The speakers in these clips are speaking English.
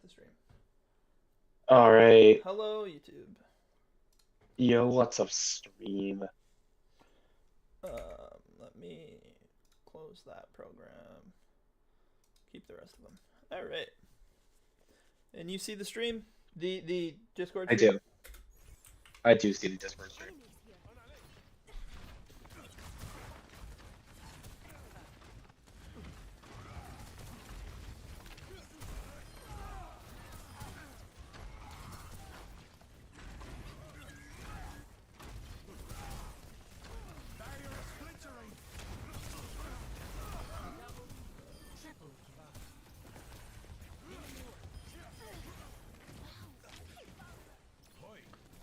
the stream. All right. Hello, YouTube. Yo, what's up, stream? Let me close that program. Keep the rest of them. All right. And you see the stream? The Discord I stream? do. I do see the Discord stream.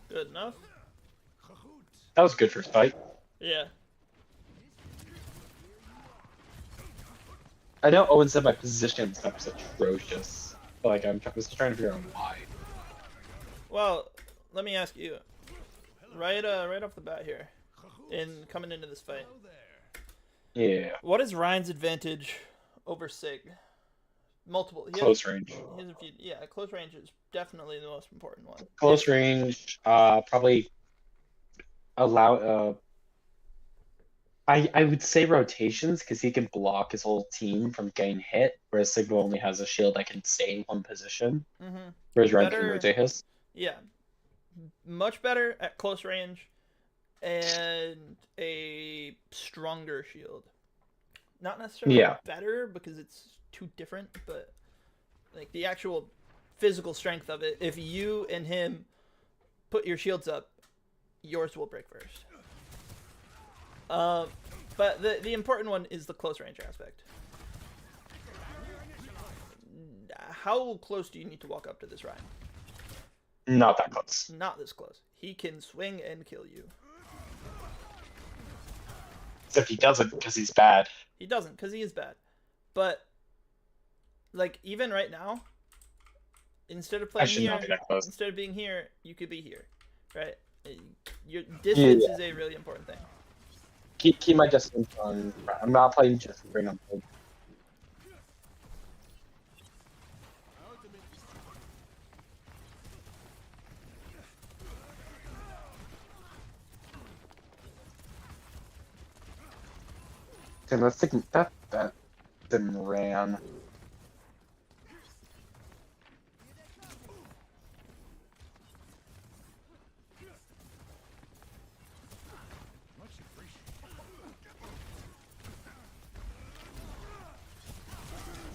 Good enough? That was good for fight. Yeah. I know Owen said my position is atrocious. But, like, I'm just trying to figure out why. Well, let me ask you. Right off the bat here, in coming into this fight. Yeah. What is Ryan's advantage over Sig? Multiple. Close range. Yeah, close range is definitely the most important one. Close range, probably allow, I would say rotations, because he can block his whole team from getting hit, whereas Sigma only has a shield that can stay in one position. Mm-hmm. Whereas Ryan can rotate his. Yeah. Much better at close range and a stronger shield. Not necessarily better because it's too different, but like the actual physical strength of it, if you and him put your shields up, yours will break first. But the important one is the close range aspect. How close do you need to walk up to this Ryan? Not that close. Not this close. He can swing and kill you. Except he doesn't because he's bad. He doesn't because he is bad. But like even right now, instead of playing here, instead of being here, you could be here, right? Your distance is a really important thing. Keep my distance on. I'm not playing just bring on. And let's take that then ran.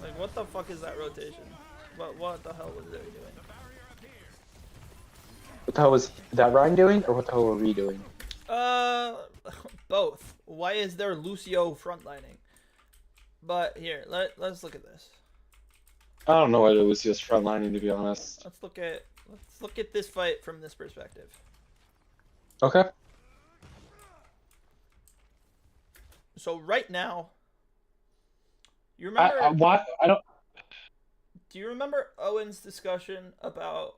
Like what the fuck is that rotation? What the hell was they doing? What the hell was that Ryan doing, or what the hell were we doing? Both. Why is there Lucio frontlining? But here, let's look at this. I don't know why Lucio's frontlining, to be honest. Let's look at this fight from this perspective. Okay. So right now, you remember what? I don't. Do you remember Owen's discussion about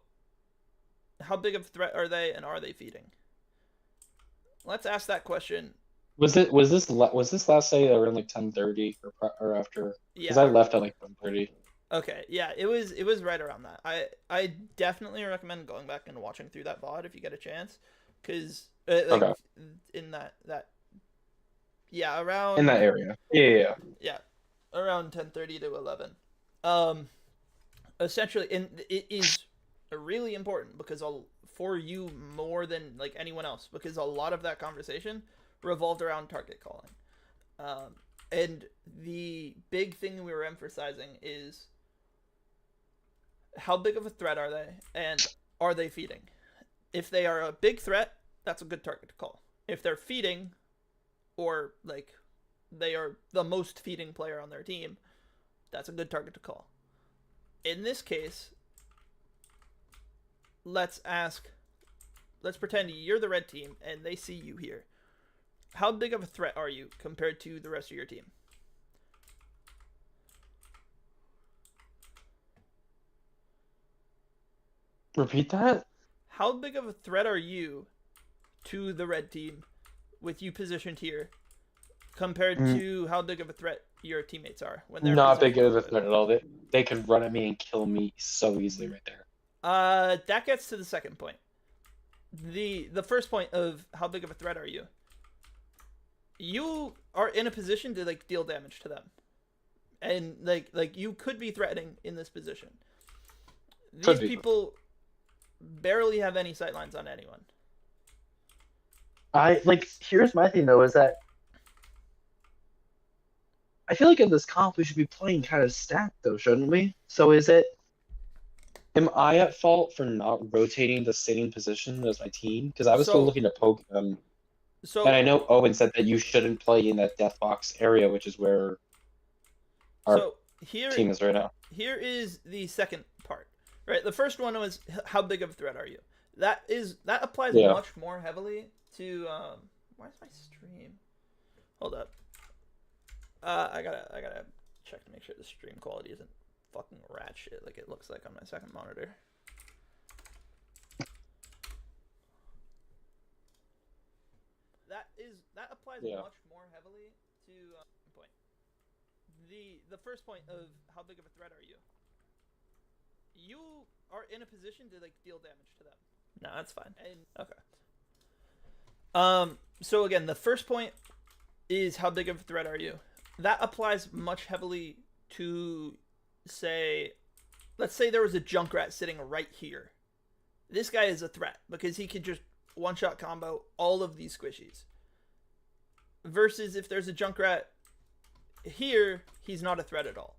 how big of a threat are they and are they feeding? Let's ask that question. Was this last day around like 10:30 or after? Yeah. Because I left at like 10:30. Okay, yeah, it was right around that. I definitely recommend going back and watching through that VOD if you get a chance, because okay. In that around in that area. Yeah. Around 10:30 to 11. Essentially, and it is really important because for you more than like anyone else, because a lot of that conversation revolved around target calling. And the big thing we were emphasizing is how big of a threat are they and are they feeding? If they are a big threat, that's a good target to call. If they're feeding or like they are the most feeding player on their team, that's a good target to call. In this case, let's pretend you're the red team and they see you here. How big of a threat are you compared to the rest of your team? Repeat that? How big of a threat are you to the red team with you positioned here compared to how big of a threat your teammates are when they're not big positioned of a threat at all. They could run at me and kill me so easily right there. That gets to the second point. The first point of how big of a threat are you? You are in a position to like deal damage to them, and like you could be threatening in this position. These people barely have any sightlines on anyone. Here's my thing though, is that I feel like in this comp we should be playing kind of stacked though, shouldn't we? So am I at fault for not rotating the sitting position as my team? Because I was still looking to poke them. And I know Owen said that you shouldn't play in that death box area, which is where our team is right now. Here is the second part. Right, the first one was how big of a threat are you? That applies much more heavily to why is my stream? Hold up. I gotta check to make sure the stream quality isn't fucking rat shit like it looks like on my second monitor. That applies much more heavily to point. The first point of how big of a threat are you? You are in a position to like deal damage to them. No, that's fine. Okay. So again, the first point is how big of a threat are you? That applies much heavily to, say, let's say there was a Junkrat sitting right here. This guy is a threat because he could just one-shot combo all of these squishies. Versus if there's a Junkrat here, he's not a threat at all.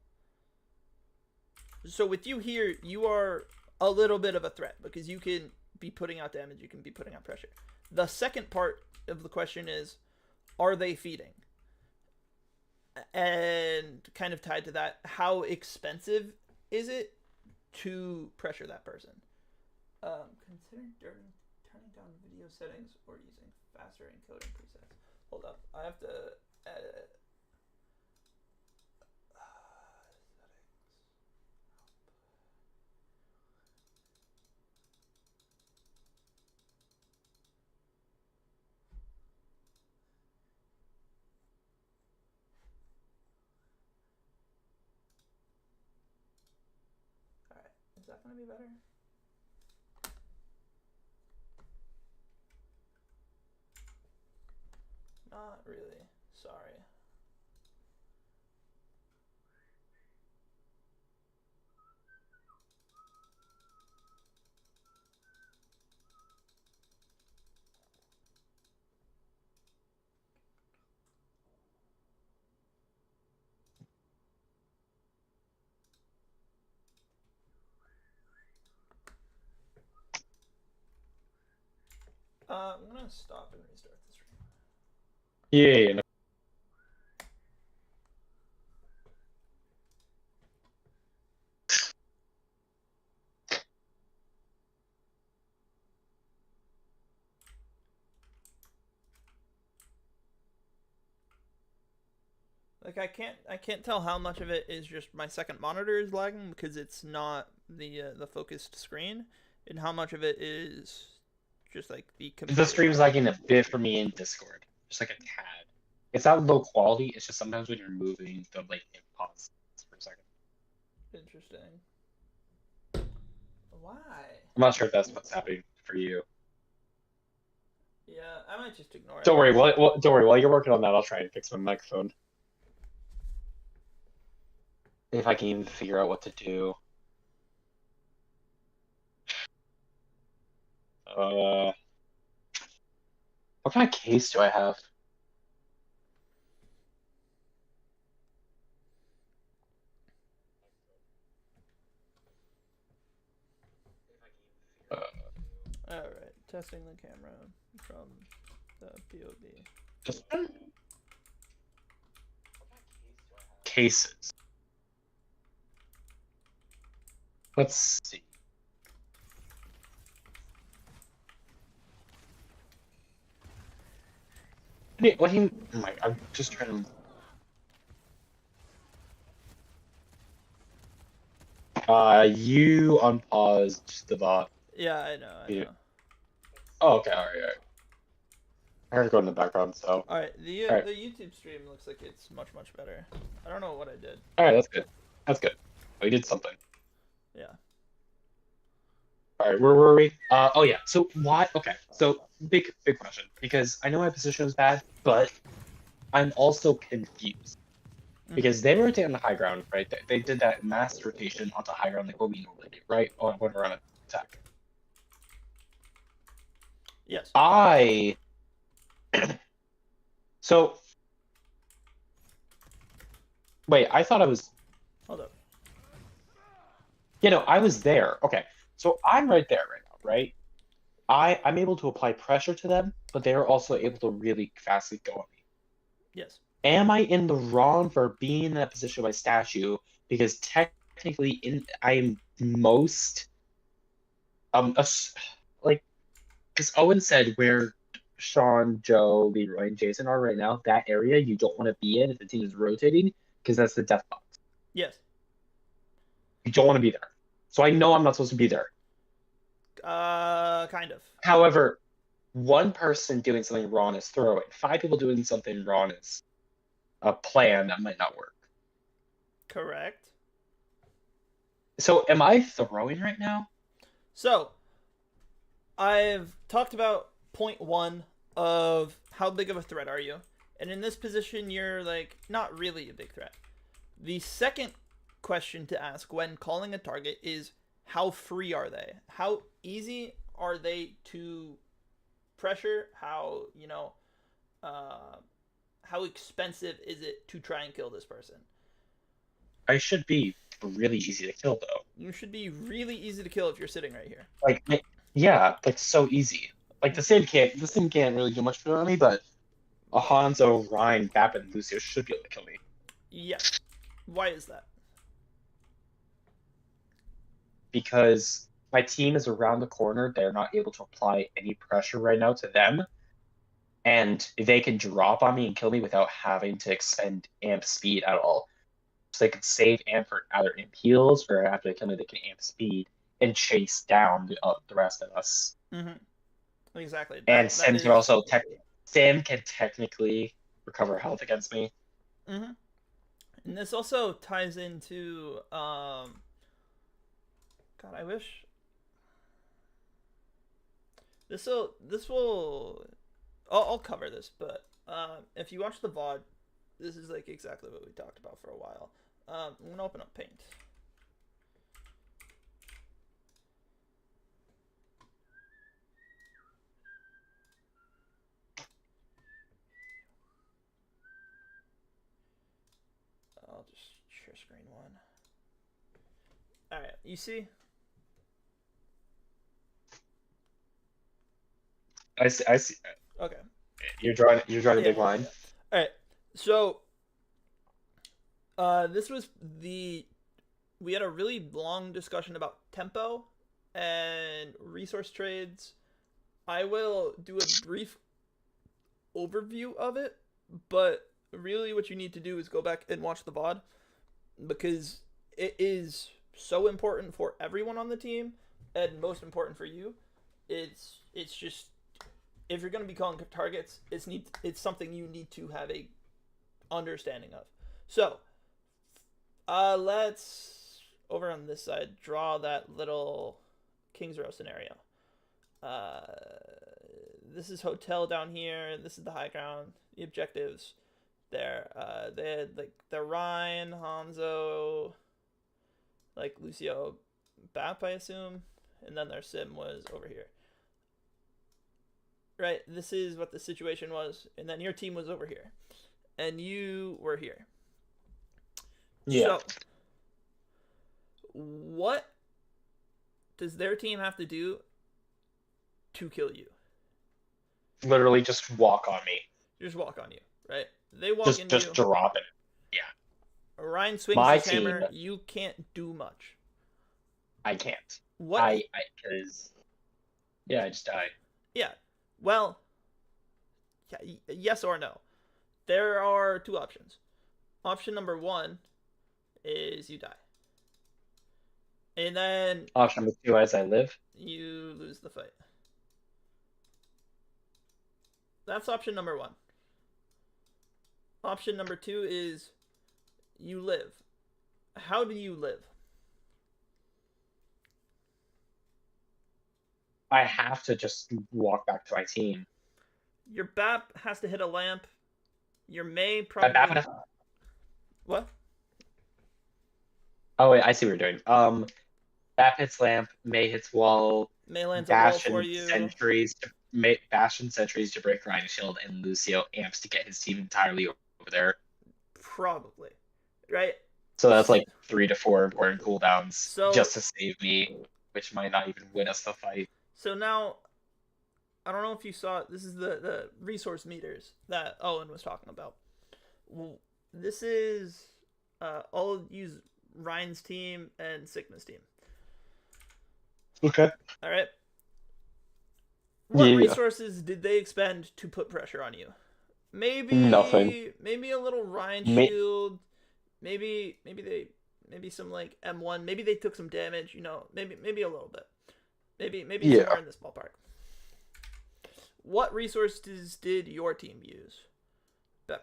So with you here, you are a little bit of a threat because you can be putting out damage, you can be putting out pressure. The second part of the question is, are they feeding? And kind of tied to that, how expensive is it to pressure that person? Consider turning down video settings or using faster encoding presets. Hold up, I have to edit. Is that going to be better? Not really. Sorry. I'm gonna stop and restart the stream. Yeah. Like I can't tell how much of it is just my second monitor is lagging because it's not the focused screen, and how much of it is just like the computer. The stream's lagging a bit for me in Discord, just like a tad. It's not low quality. It's just sometimes when you're moving, the it pauses for a second. Interesting. Why? I'm not sure if that's what's happening for you. Yeah, I might just ignore it. Don't worry. Don't worry. While you're working on that, I'll try and fix my microphone. If I can even figure out what to do. What kind of case do I have? Alright, testing the camera from the POV. Just cases. Let's see. What do you? I'm just trying to. You unpaused the bot. Yeah, I know. Oh, okay, all right. I heard it go in the background, so. All right, the Alright. the YouTube stream looks like it's much better. I don't know what I did. Alright, that's good. That's good. We did something. Yeah. Alright, where were we? Oh yeah. So why? Okay. So big question because I know my position was bad, but I'm also confused because they rotate on the high ground, right? They did that mass rotation onto high ground like what we normally do, right? When we're on attack. Yes. I so wait. I thought I was. Hold up. I was there. Okay. So I'm right there right now, right? I'm able to apply pressure to them, but they are also able to really fastly go on me. Yes. Am I in the wrong for being in that position by statue? Because technically, I'm most like because Owen said where Sean, Joe, Leroy, and Jason are right now. That area you don't want to be in if the team is rotating because that's the death box. Yes. You don't want to be there. So I know I'm not supposed to be there. Kind of. However, one person doing something wrong is throwing. Five people doing something wrong is a plan that might not work. Correct. So am I throwing right now? So, I've talked about point one of how big of a threat are you, and in this position, you're like not really a big threat. The second question to ask when calling a target is how free are they? How easy are they to pressure? How expensive is it to try and kill this person? I should be really easy to kill though. You should be really easy to kill if you're sitting right here. Yeah, like so easy. Like the sim can't really do much for me, but a Hanzo, Ryan, Bap, and Lucio should be able to kill me. Yes. Why is that? Because my team is around the corner, they're not able to apply any pressure right now to them. And they can drop on me and kill me without having to expend amp speed at all. So they could save amp for either amp heals or after they kill me, they can amp speed and chase down the rest of us. Mm-hmm. Exactly. And That Sim can is. also Sim can technically recover health against me. Mm-hmm. And this also ties into God, I wish this will. I'll cover this, but if you watch the VOD, this is like exactly what we talked about for a while. I'm gonna open up Paint. I'll just share screen one. All right, you see? I see. I see. Okay. You're drawing a big line. Yeah. All right. So, this was the we had a really long discussion about tempo and resource trades. I will do a brief overview of it, but really what you need to do is go back and watch the VOD because it is so important for everyone on the team and most important for you. It's just if you're going to be calling targets, it's something you need to have a understanding of. So, let's over on this side draw that little King's Row scenario. This is hotel down here. This is the high ground. The objectives there. They had like the Rhine, Hanzo, like Lucio, Bap, I assume, and then their sim was over here. Right. This is what the situation was, and then your team was over here, and you were here. Yeah. So, what does their team have to do to kill you? Literally just walk on me. Just walk on you, right? They walk Just into just you. drop it. Yeah. Ryan swings My his hammer. team. You can't do much. I can't. What? I because yeah, I just died. Yeah. Well, yeah, yes or no. There are two options. Option number one is you die. And then Option number two, as I live. you lose the fight. that's option number one. Option number two is you live. How do you live? I have to just walk back to my team. Your BAP has to hit a lamp. Your May My probably. BAP. What? Oh wait, I see what you're doing. BAP hits lamp, May hits wall, May lands a wall for Bastion you. sentries, Bastion sentries to break Ryan Shield, and Lucio amps to get his team entirely over there. Probably. Right? So that's like 3 to 4 important cooldowns So just to save me, which might not even win us the fight. So now, I don't know if you saw it. This is the resource meters that Owen was talking about. Well, this is I'll use Ryan's team and Sigma's team. Okay. All right. What Yeah. resources did they expend to put pressure on you? Maybe Nothing. Maybe a little Ryan shield. Maybe some like M1. Maybe they took some damage. You know, maybe a little bit. Maybe somewhere in this ballpark. What resources did your team use?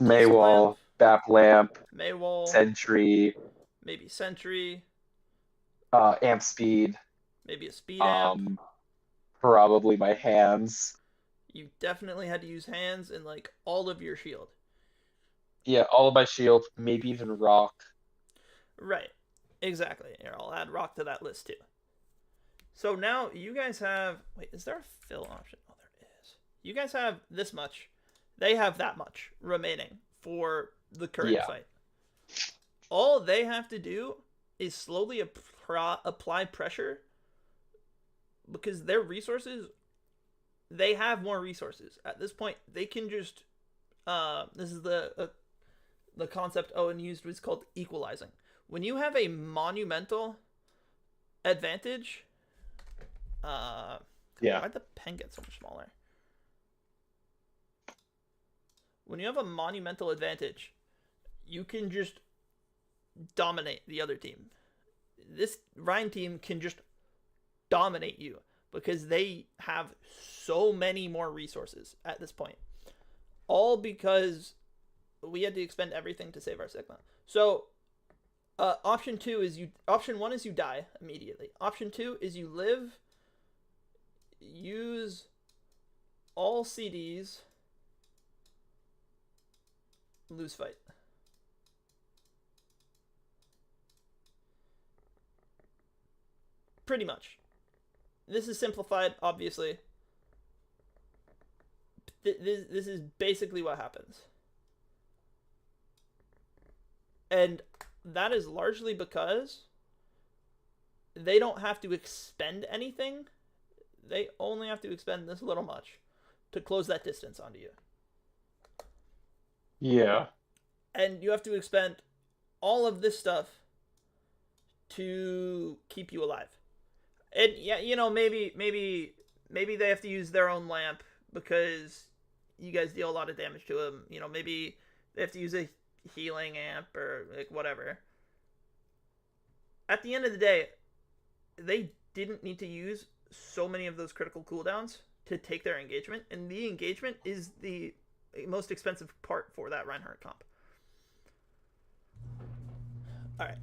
Maywall, BAP lamp, Maywall, Sentry, maybe Sentry, amp speed, maybe a speed amp. Probably my hands. You definitely had to use hands and like all of your shield. Yeah, all of my shield, maybe even rock. Right, exactly. Here, I'll add rock to that list too. So now you guys have. Wait, is there a fill option? Oh, there is. You guys have this much. They have that much remaining for the current fight. All they have to do is slowly apply pressure because their resources. They have more resources at this point. They can just. This is the concept Owen used was called equalizing. When you have a monumental advantage. Why'd the pen get so much smaller? When you have a monumental advantage, you can just dominate the other team. This Ryan team can just dominate you because they have so many more resources at this point. All because we had to expend everything to save our Sigma. So, option one is you die immediately. Option 2 is you live. Use all CDs, lose fight. Pretty much. This is simplified, obviously. This is basically what happens. And that is largely because they don't have to expend anything. They only have to expend this little much to close that distance onto you. Yeah. And you have to expend all of this stuff to keep you alive. And yeah, you know, maybe they have to use their own lamp because you guys deal a lot of damage to them. You know, maybe they have to use a healing amp or like whatever. At the end of the day, they didn't need to use so many of those critical cooldowns to take their engagement, and the engagement is the most expensive part for that Reinhardt comp. All right.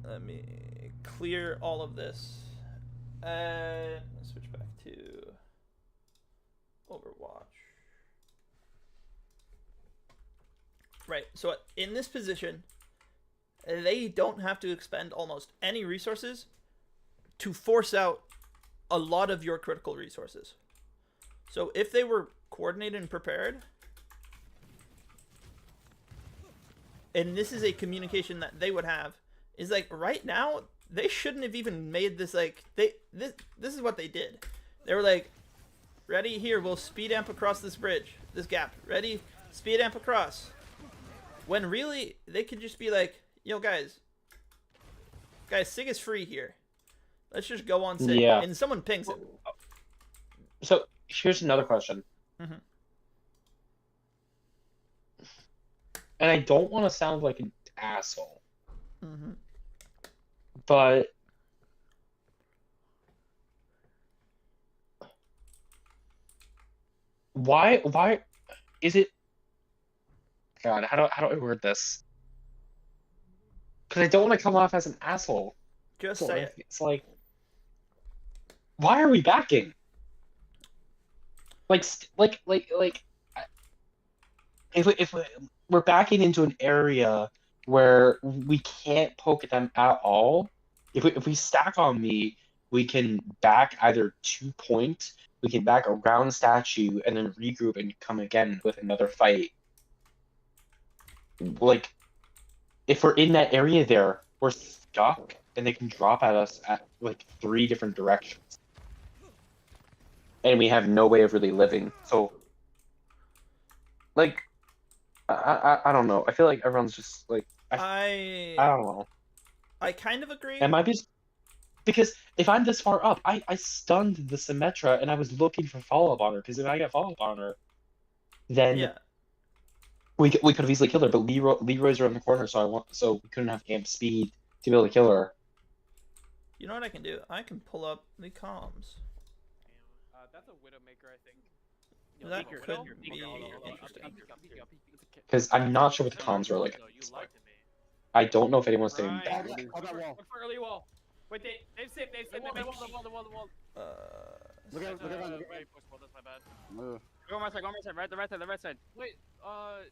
Let me clear all of this. And let's switch back to Overwatch. Right, so in this position, they don't have to expend almost any resources to force out a lot of your critical resources. So if they were coordinated and prepared, and this is a communication that they would have, is like right now, they shouldn't have even made this like, this is what they did. They were like, ready, here, we'll speed amp across this bridge, this gap. Ready, speed amp across. When really, they could just be like, yo, guys, Sig is free here. Let's just go on Sig. Yeah. And someone pings him. So, here's another question. Mm-hmm. And I don't want to sound like an asshole. Mm-hmm. But Why is it? God, how do I word this? Because I don't want to come off as an asshole. Just So say it. it's like, why are we backing? Like, if we're backing into an area where we can't poke them at all, if we stack on me, we can back either 2 point, we can back around statue, and then regroup and come again with another fight. Like, if we're in that area there, we're stuck, and they can drop at us at like 3 different directions, and we have no way of really living. So, like, I don't know. I feel like everyone's just like I don't know. I kind of agree. It might be because if I'm this far up, I stunned the Symmetra and I was looking for follow-up on her, because if I get follow-up on her, then Yeah. we could have easily killed her. But Leroy's around the corner, so we couldn't have amp speed to be able to kill her. You know what I can do? I can pull up the comms. That's a Widowmaker, I think. That Peek your- could peek be your- interesting. Because I'm not sure what the comms were like. You lied to me. I don't know if anyone's saying Right. back. On that wall. Look for early wall. Wait, they've saved the wall. Look at that. Wait, push wall, that's my bad. Ugh. Go on my side, the right side. Wait,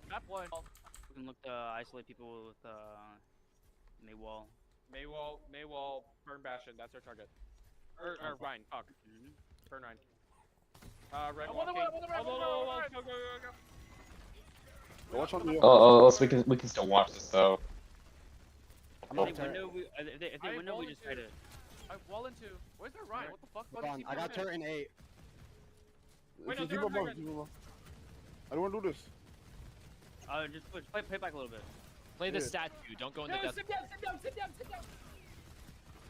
map one. We can look to isolate people with, Maywall. Maywall, burn Bastion, that's our target. Or Ryan, fuck. Burn Ryan. Red walking. Go. Go watch on the Oh, so we can still watch this though. I'm If up they turret. window, if they window, we just try to. I wall into. Where's their Ryan? What the fuck? Hold on, I got turret in 8. Wait, no, Keep they're above, on my keep above. I don't want to do this. Just push, play back a little bit. Play the Yeah. statue. Don't go in the No, death. sit down.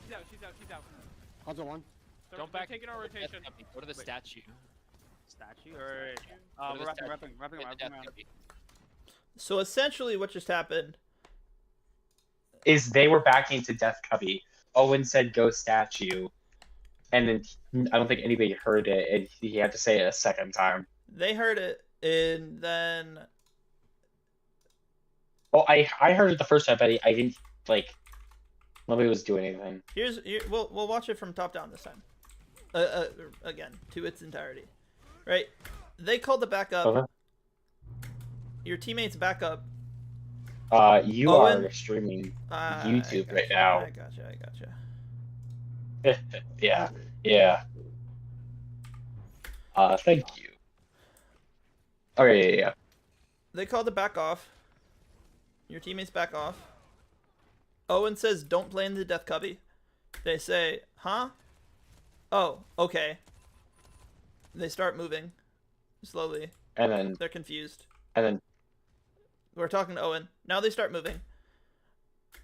She's out. Hanzo 1. Don't They're back. taking our Death rotation. Cubby. Go to the statue. Statue or Go to we're the wrapping Hit the around. Death Cubby. So essentially, what just happened? Is they were backing to Death Cubby. Owen said go statue, and then I don't think anybody heard it, and he had to say it a second time. They heard it, and then Oh, I heard it the first time, but I didn't like. Nobody was doing anything. we'll watch it from top down this time. Again, to its entirety. Right? They called the backup. Okay. Your teammates backup. You Owen? are streaming I YouTube right gotcha, now. I gotcha. Yeah. Thank you. Okay, yeah. They called it back off. Your teammates back off. Owen says, don't play in the death cubby. They say, huh? Oh, okay. They start moving. Slowly. And They're confused. then We're talking to Owen. Now they start moving.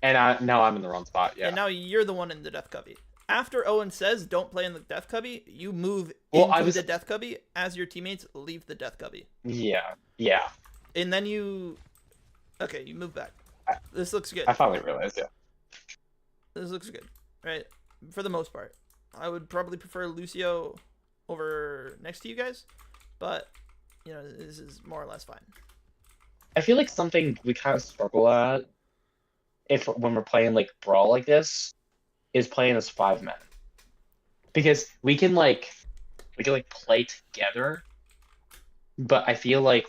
now I'm in the wrong spot. Yeah. And now you're the one in the death cubby. After Owen says, don't play in the death cubby, you move Well, into the death cubby as your teammates leave the death cubby. Yeah. And then you... Okay, you move back. This looks good. I finally realized. Yeah. This looks good, right? For the most part. I would probably prefer Lucio over next to you guys, but, you know, this is more or less fine. I feel like something we kind of struggle at when we're playing like brawl like this is playing as 5 men, because we can play together, but I feel like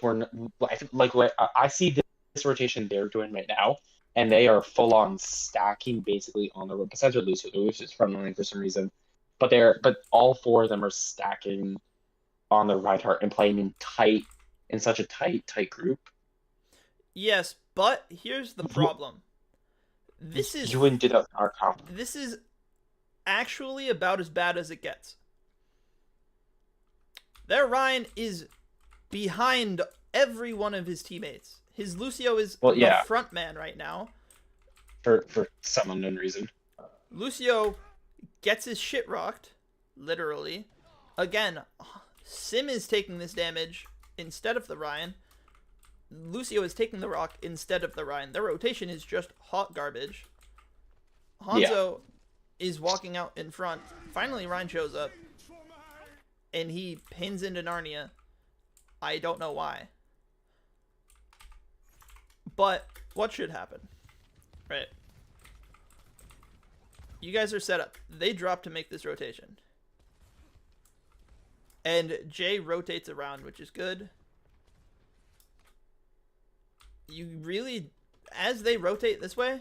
I see this rotation they're doing right now, and they are full on stacking basically on the road. Besides Lucio, Lucio's front line for some reason, but all 4 of them are stacking on the right heart and playing in such a tight group. Yes, but here's the problem. This is You wouldn't do that with our comp. This is actually about as bad as it gets. Their Ryan is behind every one of his teammates. His Lucio is the front man right now. For some unknown reason. Lucio gets his shit rocked, literally. Again, Sim is taking this damage instead of the Ryan. Lucio is taking the rock instead of the Ryan. Their rotation is just hot garbage. Hanzo is walking out in front. Finally, Ryan shows up. And he pins into Narnia. I don't know why. But what should happen? Right. You guys are set up. They drop to make this rotation. And Jay rotates around, which is good. You really, as they rotate this way,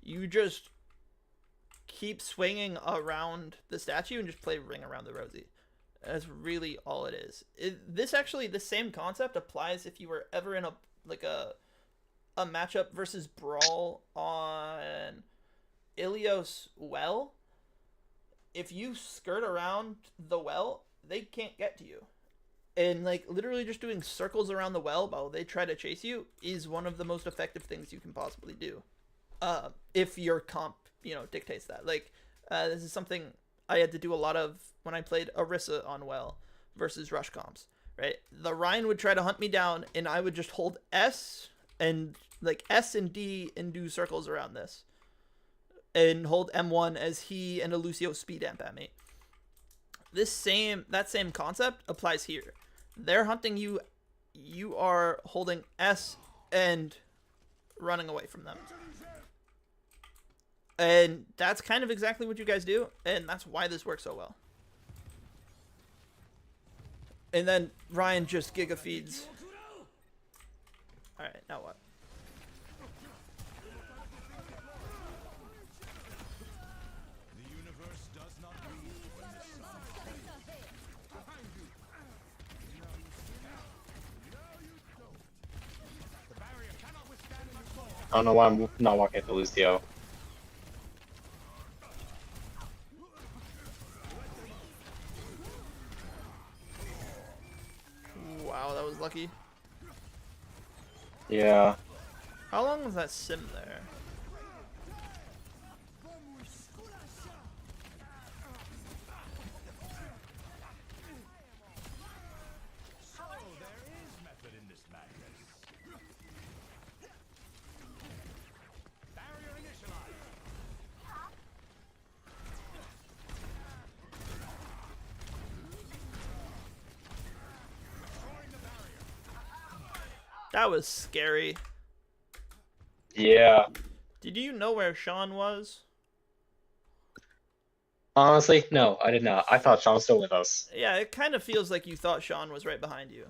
you just keep swinging around the statue and just play ring around the Rosie. That's really all it is. This actually, the same concept applies if you were ever in a matchup versus Brawl on Ilios well. If you skirt around the well, they can't get to you. And like literally just doing circles around the well while they try to chase you is one of the most effective things you can possibly do. If your comp, dictates that. Like, this is something I had to do a lot of when I played Orisa on well versus rush comps, right? The Ryan would try to hunt me down and I would just hold S and D and do circles around this. And hold M1 as he and a Lucio speed amp at me. That same concept applies here. They're hunting you. You are holding S and running away from them. And that's kind of exactly what you guys do, and that's why this works so well. And then Ryan just giga feeds. Alright, now what? I don't know why I'm not walking at the Lucio. Wow, that was lucky. Yeah. How long was that sim there? That was scary. Yeah. Did you know where Sean was? Honestly, no, I did not. I thought Sean was still with us. Yeah, it kind of feels like you thought Sean was right behind you.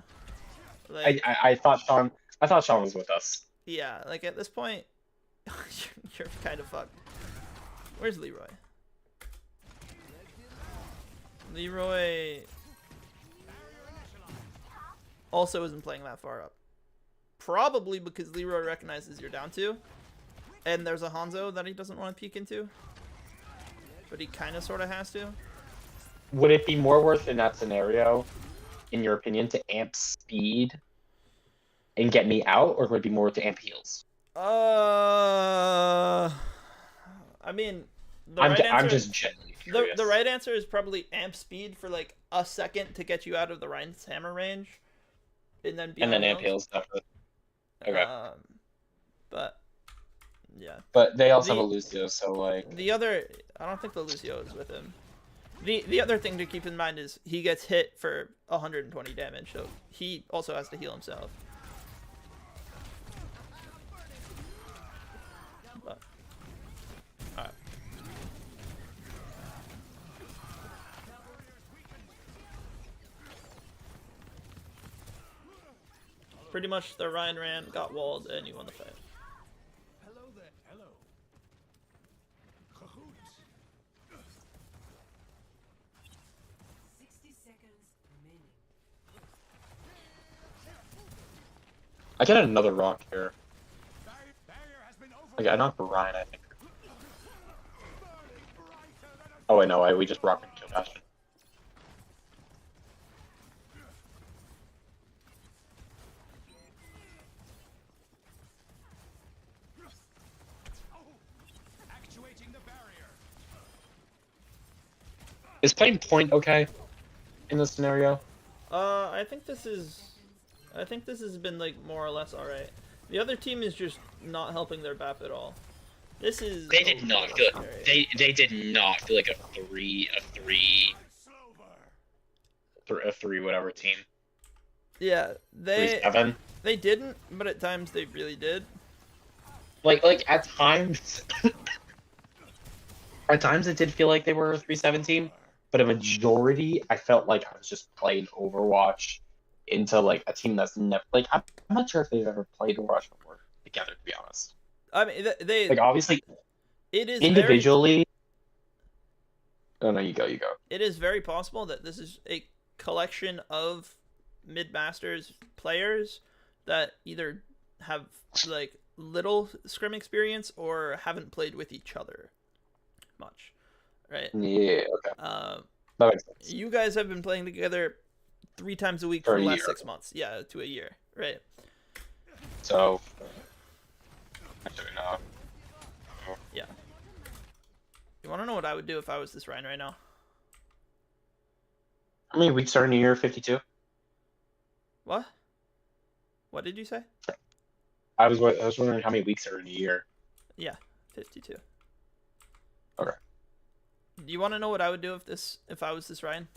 Like, I thought Sean was with us. yeah, like at this point, you're kind of fucked. Where's Leroy? Leroy also isn't playing that far up. Probably because Leroy recognizes you're down 2. And there's a Hanzo that he doesn't want to peek into. But he kind of sort of has to. Would it be more worth in that scenario, in your opinion, to amp speed and get me out, or would it be more to amp heals? I mean, I'm just genuinely curious. The right answer is probably amp speed for like a second to get you out of the Ryan's hammer range. And then amp heals after. Okay. But yeah. But they also have a Lucio, so like. The other, I don't think the Lucio is with him. The other thing to keep in mind is he gets hit for 120 damage, so he also has to heal himself. But, alright. Pretty much the Ryan ran, got walled, and you won the fight. Hello there. Hello. Cahoots. 60 seconds remaining. I get another rock here. Barrier has been over. Okay, I knocked Ryan, I think. Oh wait, no, we just rocked into Bastion. Actuating the barrier. Is playing point okay in this scenario? I think this has been like more or less alright. The other team is just not helping their BAP at all. This is. They did not feel. They did not feel like a three whatever team. Yeah, they 3-7. they didn't, but at times they really did. Like at times, at times it did feel like they were a 3-17, but a majority I felt like I was just playing Overwatch into like a team that's never like I'm not sure if they've ever played Overwatch before together, to be honest. I mean, they Like obviously it is individually. Oh no, you go. it is very possible that this is a collection of mid-masters players that either have like little scrim experience or haven't played with each other much, right? Yeah, okay. That makes sense. You guys have been playing together 3 times a week For for a the last year. 6 months. Yeah, to a year, right? So actually no. Yeah. You want to know what I would do if I was this Ryan right now? How many weeks are in a year? 52. What? What did you say? I was wondering how many weeks are in a year. Yeah, 52. Okay. Do you want to know what I would do if I was this Ryan?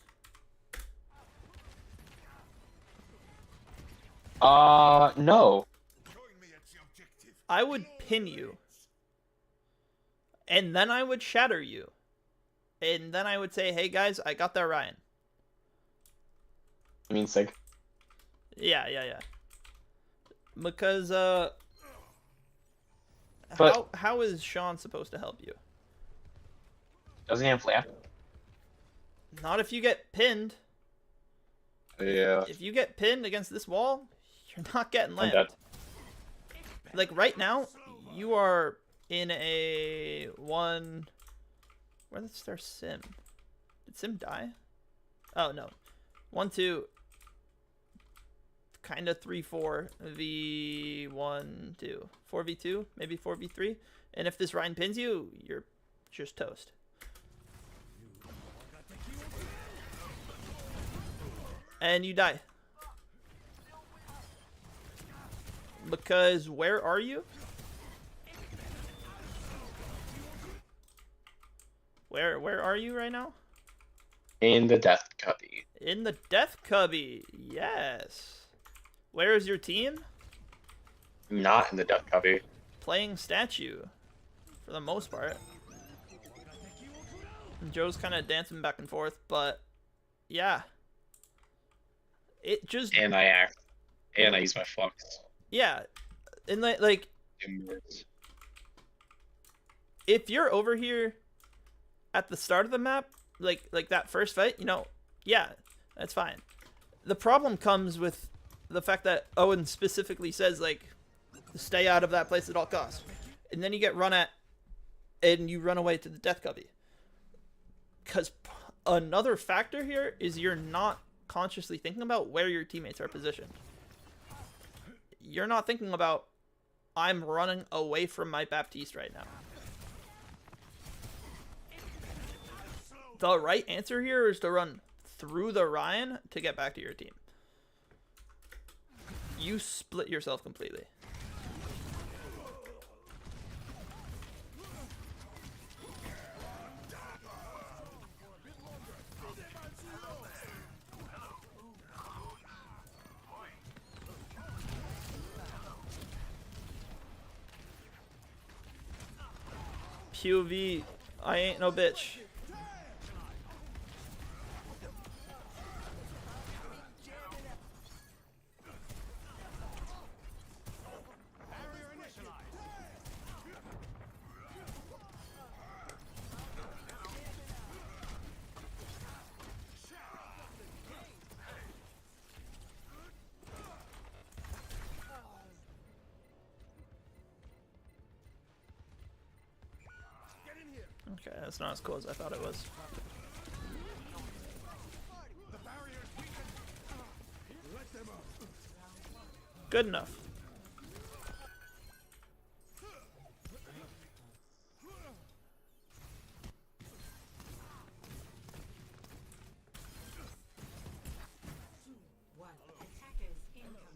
No. Join me at the objective. I would pin you. And then I would shatter you. And then I would say, hey guys, I got that Ryan. I mean, Sig. Yeah. Because, But- how is Sean supposed to help you? Doesn't he have flamp? Not if you get pinned. Yeah. If you get pinned against this wall, you're not getting I'm land. dead. Like right now, you are in a one. Where's their Sim? Did Sim die? Oh no, 1-2. Kind of 3-4 v1-2, 4v2, maybe 4v3. And if this Ryan pins you, you're just toast. And you die. Because where are you? Where are you right now? In the death cubby. In the death cubby. Yes. Where is your team? Not in the death cubby. Playing statue for the most part. And Joe's kind of dancing back and forth, but yeah. It just And I use my flux. yeah. And like if you're over here at the start of the map, like that first fight, you know, yeah, that's fine. The problem comes with the fact that Owen specifically says, like, stay out of that place at all costs. And then you get run at, and you run away to the death cubby. Because another factor here is you're not consciously thinking about where your teammates are positioned. You're not thinking about, I'm running away from my Baptiste right now. The right answer here is to run through the Ryan to get back to your team. You split yourself completely. POV, I ain't no bitch. Barrier initialized. Okay, that's not as cool as I thought it was. The barrier's weakened. Let them up. Good enough.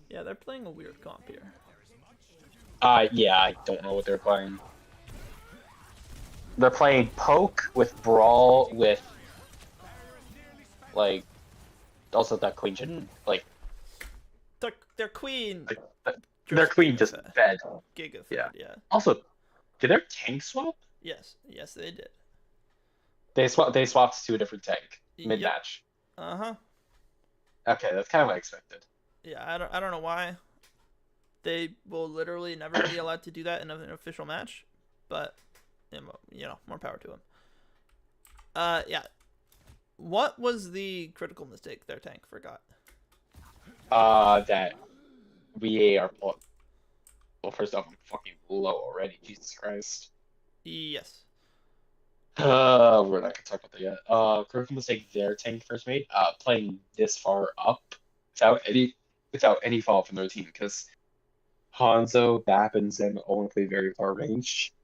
Yeah, they're playing a weird comp here. Yeah, I don't know what they're playing. They're playing poke with brawl with like also that Queen Jin like their queen. Their queen giga just fed. fed. Giga fed, Yeah. yeah. Also, did their tank swap? Yes, they did. They swapped to a different tank mid Yep. match. Uh-huh. Okay, that's kind of what I expected. Yeah, I don't know why. They will literally never be allowed to do that in an official match, but more power to them. Yeah. What was the critical mistake their tank forgot? That VA are well, first off, I'm fucking low already. Jesus Christ. Yes. We're not gonna talk about that yet. Critical mistake their tank first made. Playing this far up without any fault from their team, because Hanzo, Bap, and Zen only play very far range.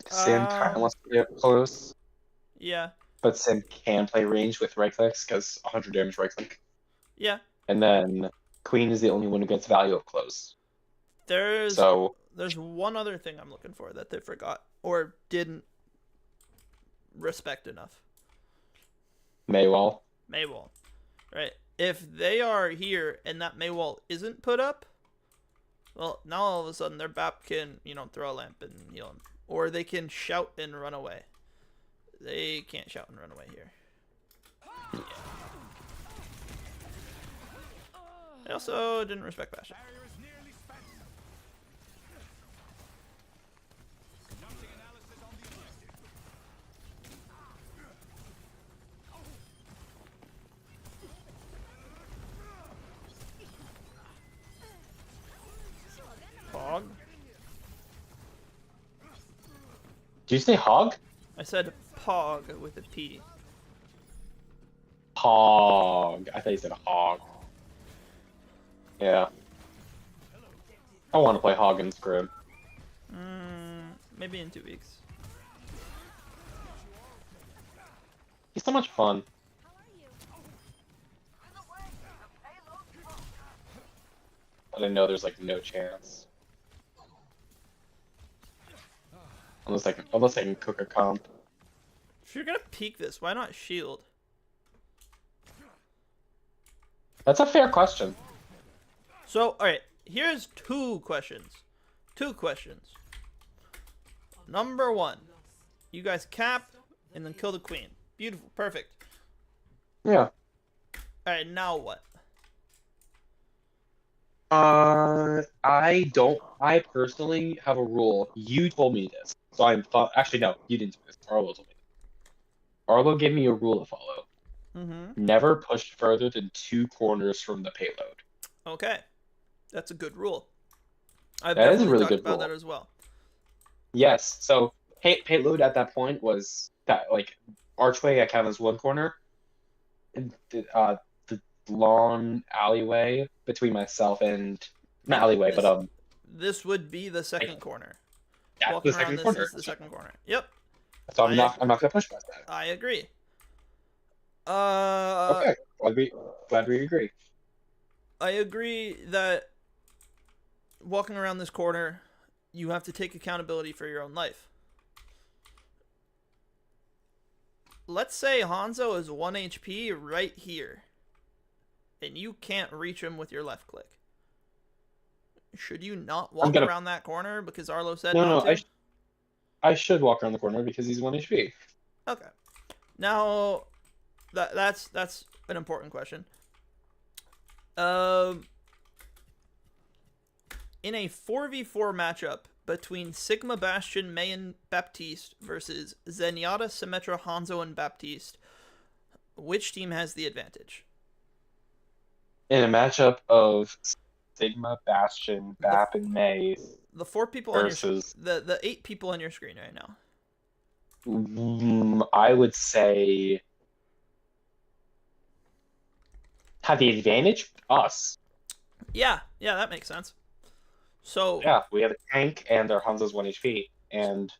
Sim kind of wants to play up close, Yeah. but Sim can play range with right clicks because 100 damage right click. Yeah. And then Queen is the only one who gets value up close. There's So one other thing I'm looking for that they forgot or didn't respect enough. Maywall. Maywall. Right. If they are here and that Maywall isn't put up, well, now all of a sudden their BAP can, throw a lamp and heal him. Or they can shout and run away. They can't shout and run away here. Yeah. They also didn't respect Bastion. Barrier is nearly spent. Conducting analysis on the objective. Pog? Did you say hog? I said Pog with a P. Hog. I thought you said hog. Yeah. I want to play hog and scrim. Maybe in 2 weeks. He's so much fun. But I know there's like no chance. Unless I can cook a comp. If you're gonna peek this, why not shield? That's a fair question. So, alright, here's 2 questions. 2 questions. Number 1. You guys cap and then kill the queen. Beautiful, perfect. Yeah. Alright, now what? I personally have a rule. You told me this. So actually no, you didn't do this. Arlo told me. Arlo gave me a rule to follow. Mm-hmm. Never push further than 2 corners from the payload. Okay. That's a good rule. I've That is a definitely really talked good about rule. that as well. Yes. So payload at that point was that like archway I count as 1 corner. And the long alleyway between myself and not alleyway, but This would be the second corner. that's Walking the around second this corner. is the second corner. Yep. So I'm not gonna push past that. I agree. Okay. Glad we agree. I agree that walking around this corner, you have to take accountability for your own life. Let's say Hanzo is 1 HP right here, and you can't reach him with your left click. Should you not walk around that corner because Arlo said not to? I should walk around the corner because he's 1 HP. Okay. Now, that's an important question. In a 4v4 matchup between Sigma Bastion, Mei, and Baptiste versus Zenyatta, Symmetra, Hanzo, and Baptiste, which team has the advantage? In a matchup of Sigma, Bastion, Bap, and Mei The 4 people versus on your the 8 people on your screen right now. I would say have the advantage us. Yeah, that makes sense. So Yeah, we have a tank and our Hanzo's 1 HP, and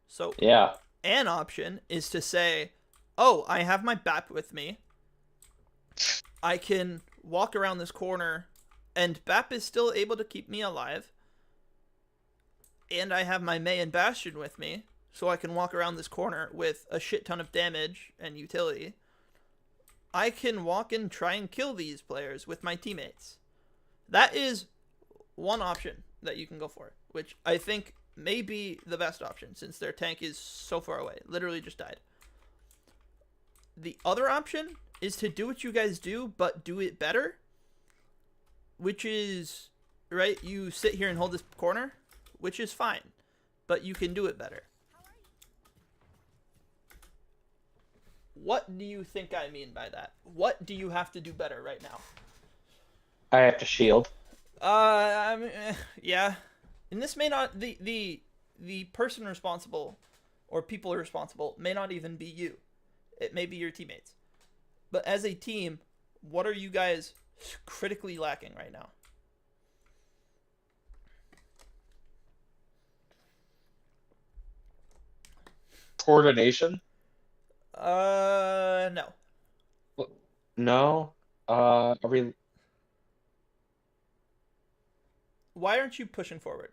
so yeah, an option is to say, "Oh, I have my BAP with me. I can walk around this corner, and BAP is still able to keep me alive. And I have my Mei and Bastion with me, so I can walk around this corner with a shit ton of damage and utility. I can walk and try and kill these players with my teammates. That is one option that you can go for, which I think may be the best option since their tank is so far away. Literally just died. The other option is to do what you guys do, but do it better, which is, right, you sit here and hold this corner, which is fine, but you can do it better. What do you think I mean by that? What do you have to do better right now? I have to shield. I mean, yeah. And this may not, the person responsible or people responsible may not even be you. It may be your teammates. But as a team, what are you guys critically lacking right now? Coordination? No. No. Are we? Why aren't you pushing forward?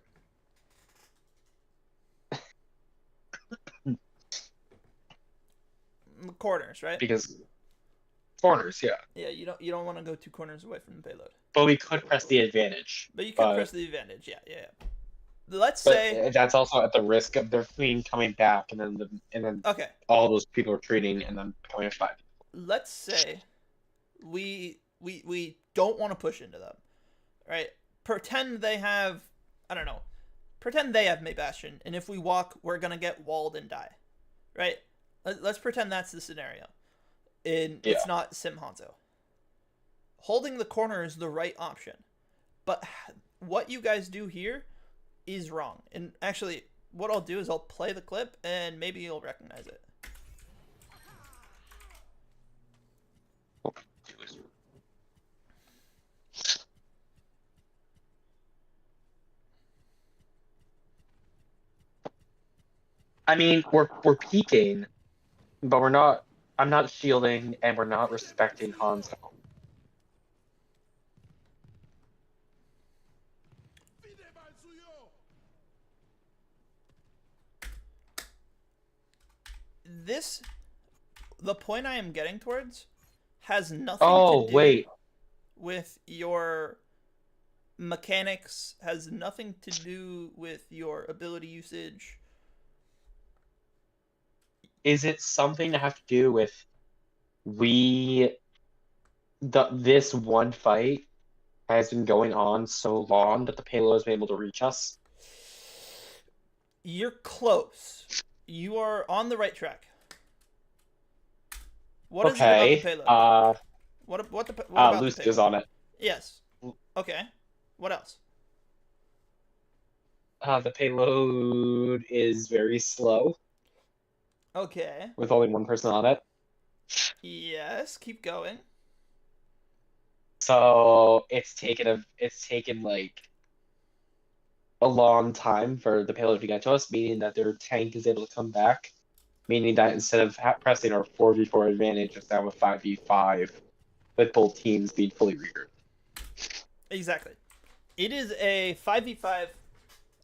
Corners, right? Because corners, yeah. Yeah, you don't want to go 2 corners away from the payload. But we could press the advantage. But you could press the advantage, yeah. Let's But say that's also at the risk of their fleeing coming back, and then okay. all those people retreating, and then coming with 5. Let's say we don't want to push into them, right? Pretend they have, I don't know, pretend they have May Bastion, and if we walk, we're gonna get walled and die, right? Let's pretend that's the scenario, and it's not Sim Hanzo. Holding the corner is the right option, but what you guys do here is wrong. And actually, what I'll do is I'll play the clip, and maybe you'll recognize it. I mean, we're peeking, but we're not. I'm not shielding, and we're not respecting Hanzo. The point I am getting towards has nothing Oh, to do wait. with your mechanics, has nothing to do with your ability usage. Is it something to have to do with this one fight has been going on so long that the payload has been able to reach us? You're close. You are on the right track. What is it about the payload? What about Lucius the payload? is on it. Yes. Okay. What else? The payload is very slow Okay. with only one person on it. Yes. Keep going. So it's taken like a long time for the payload to get to us, meaning that their tank is able to come back. Meaning that instead of pressing our 4v4 advantage, it's now a 5v5 with both teams being fully regrouped. Exactly. It is a 5v5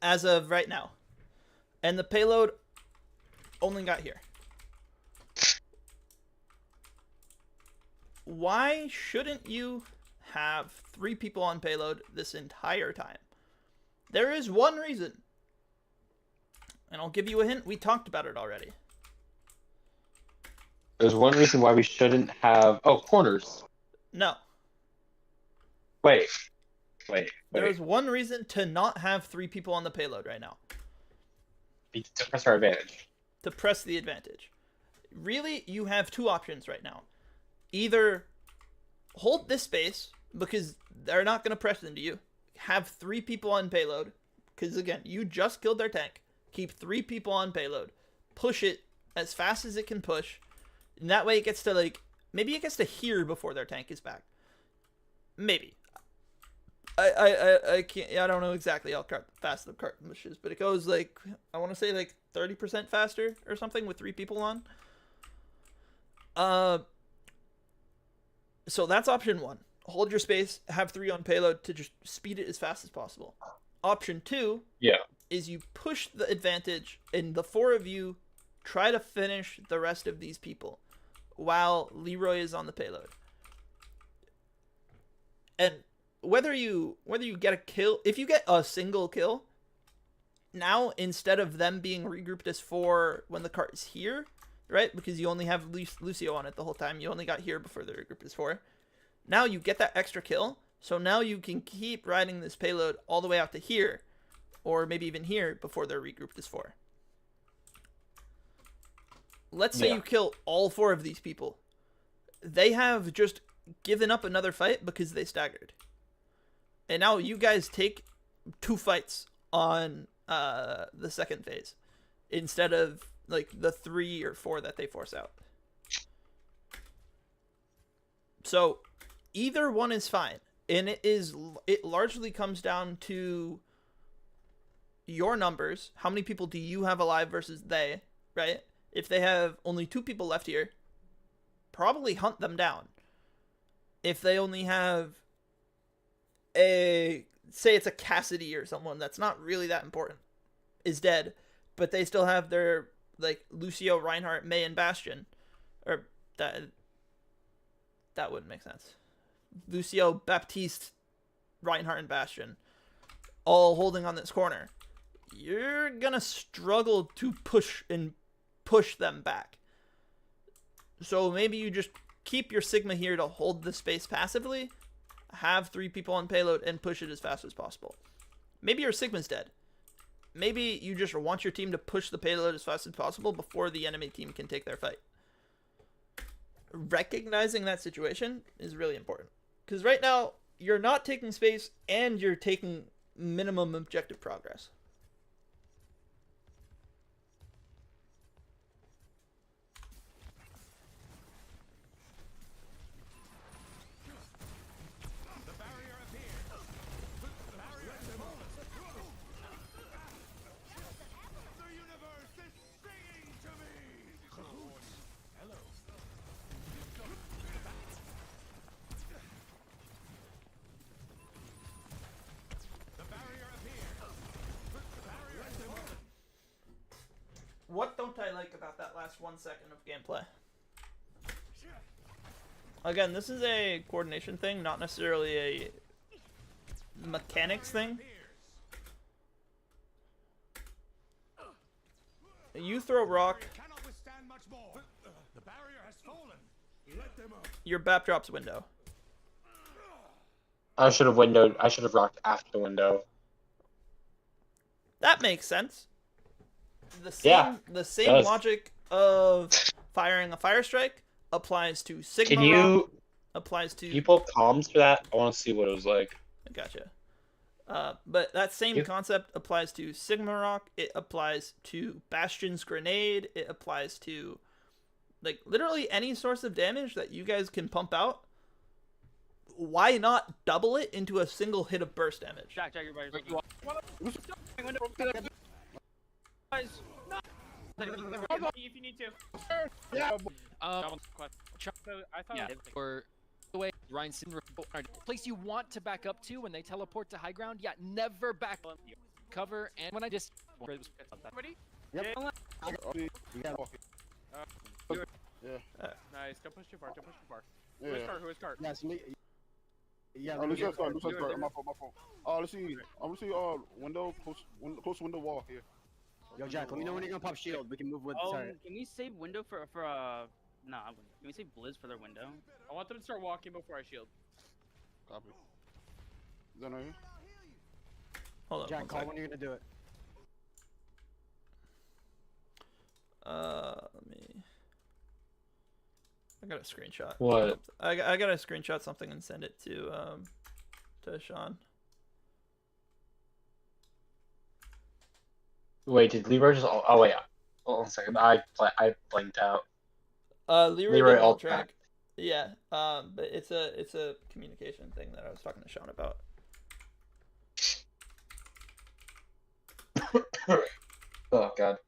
as of right now. And the payload only got here. Why shouldn't you have 3 people on payload this entire time? There is one reason. And I'll give you a hint. We talked about it already. There's one reason why we shouldn't have... Oh, corners. No. Wait. There is one reason to not have 3 people on the payload right now. To press our advantage. To press the advantage. Really, you have 2 options right now. Either hold this space, because they're not going to press into you. Have 3 people on payload, because again, you just killed their tank. Keep 3 people on payload. Push it as fast as it can push. And that way it gets to, like, maybe it gets to here before their tank is back. Maybe. I can't, I don't know exactly how fast the cart pushes, but it goes, like, I want to say, like, 30% faster or something with 3 people on. So that's option 1. Hold your space, have 3 on payload to just speed it as fast as possible. Option 2 is you push the advantage, and the 4 of you try to finish the rest of these people. while Leroy is on the payload. And whether you get a kill, if you get a single kill, now instead of them being regrouped as 4 when the cart is here, right? Because you only have Lucio on it the whole time. You only got here before the regroup is 4. Now you get that extra kill. So now you can keep riding this payload all the way out to here. Or maybe even here before they're regrouped as 4. Let's say you kill all 4 of these people. They have just given up another fight because they staggered. And now you guys take 2 fights on the second phase. Instead of like the 3 or 4 that they force out. So either one is fine. And it largely comes down to your numbers. How many people do you have alive versus they, right? If they have only 2 people left here, probably hunt them down. If they only have say it's a Cassidy or someone that's not really that important, is dead, but they still have their, like, Lucio, Reinhardt, May, and Bastion. Or that wouldn't make sense. Lucio, Baptiste, Reinhardt, and Bastion all holding on this corner. You're gonna struggle to push them back. So maybe you just keep your Sigma here to hold the space passively, have 3 people on payload, and push it as fast as possible. Maybe your Sigma's dead. Maybe you just want your team to push the payload as fast as possible before the enemy team can take their fight. Recognizing that situation is really important. Because right now, you're not taking space and you're taking minimum objective progress. The barrier appears. The barrier is demolished. The universe is singing to me. Hello. The barrier appears. The barrier is demolished. What don't I like about that last 1 second of gameplay? Again, this is a coordination thing, not necessarily a mechanics thing. You throw rock, Cannot withstand much more. The barrier has fallen. Let them up. your BAP drops window. I should have rocked after the window. That makes sense. The same does. logic of firing a fire strike applies to Sigma Can you rock, applies to... people comms for that? I want to see what it was like. Gotcha. But that same Yeah. concept applies to Sigma Rock. It applies to Bastion's grenade. It applies to, like, literally any source of damage that you guys can pump out. Why not double it into a single hit of burst damage? Jack, everybody. Guys, no. If you need to. Yeah. So I thought. Yeah, or the way Ryan Sin place you want to back up to when they teleport to high ground. Yeah, never back cover. And when I just Ready? Yep. You gotta walk it. Nice. Don't push too far. Don't push too far. Yeah. Who is cart? Who is cart? Yes, me. Yeah, Oh, let me Lucio, start. Lucio, start. My fault. Let's see. I'm gonna see. Window close window wall here. Yo, Jack, let me know when you're gonna pop shield. We can move with. Sorry. Can we save window for no, can we save Blizz for their window? I want them to start walking before I shield. Copy. Is that right here? Hold on. Jack, one call sec. when you're gonna do it. Let me. I got a screenshot. What? I gotta screenshot something and send it to Sean. Wait, did Leroy just? Oh wait, hold on a second. I blanked out. Leroy did all alt track. Yeah. But it's a communication thing that I was talking to Sean about. Oh god.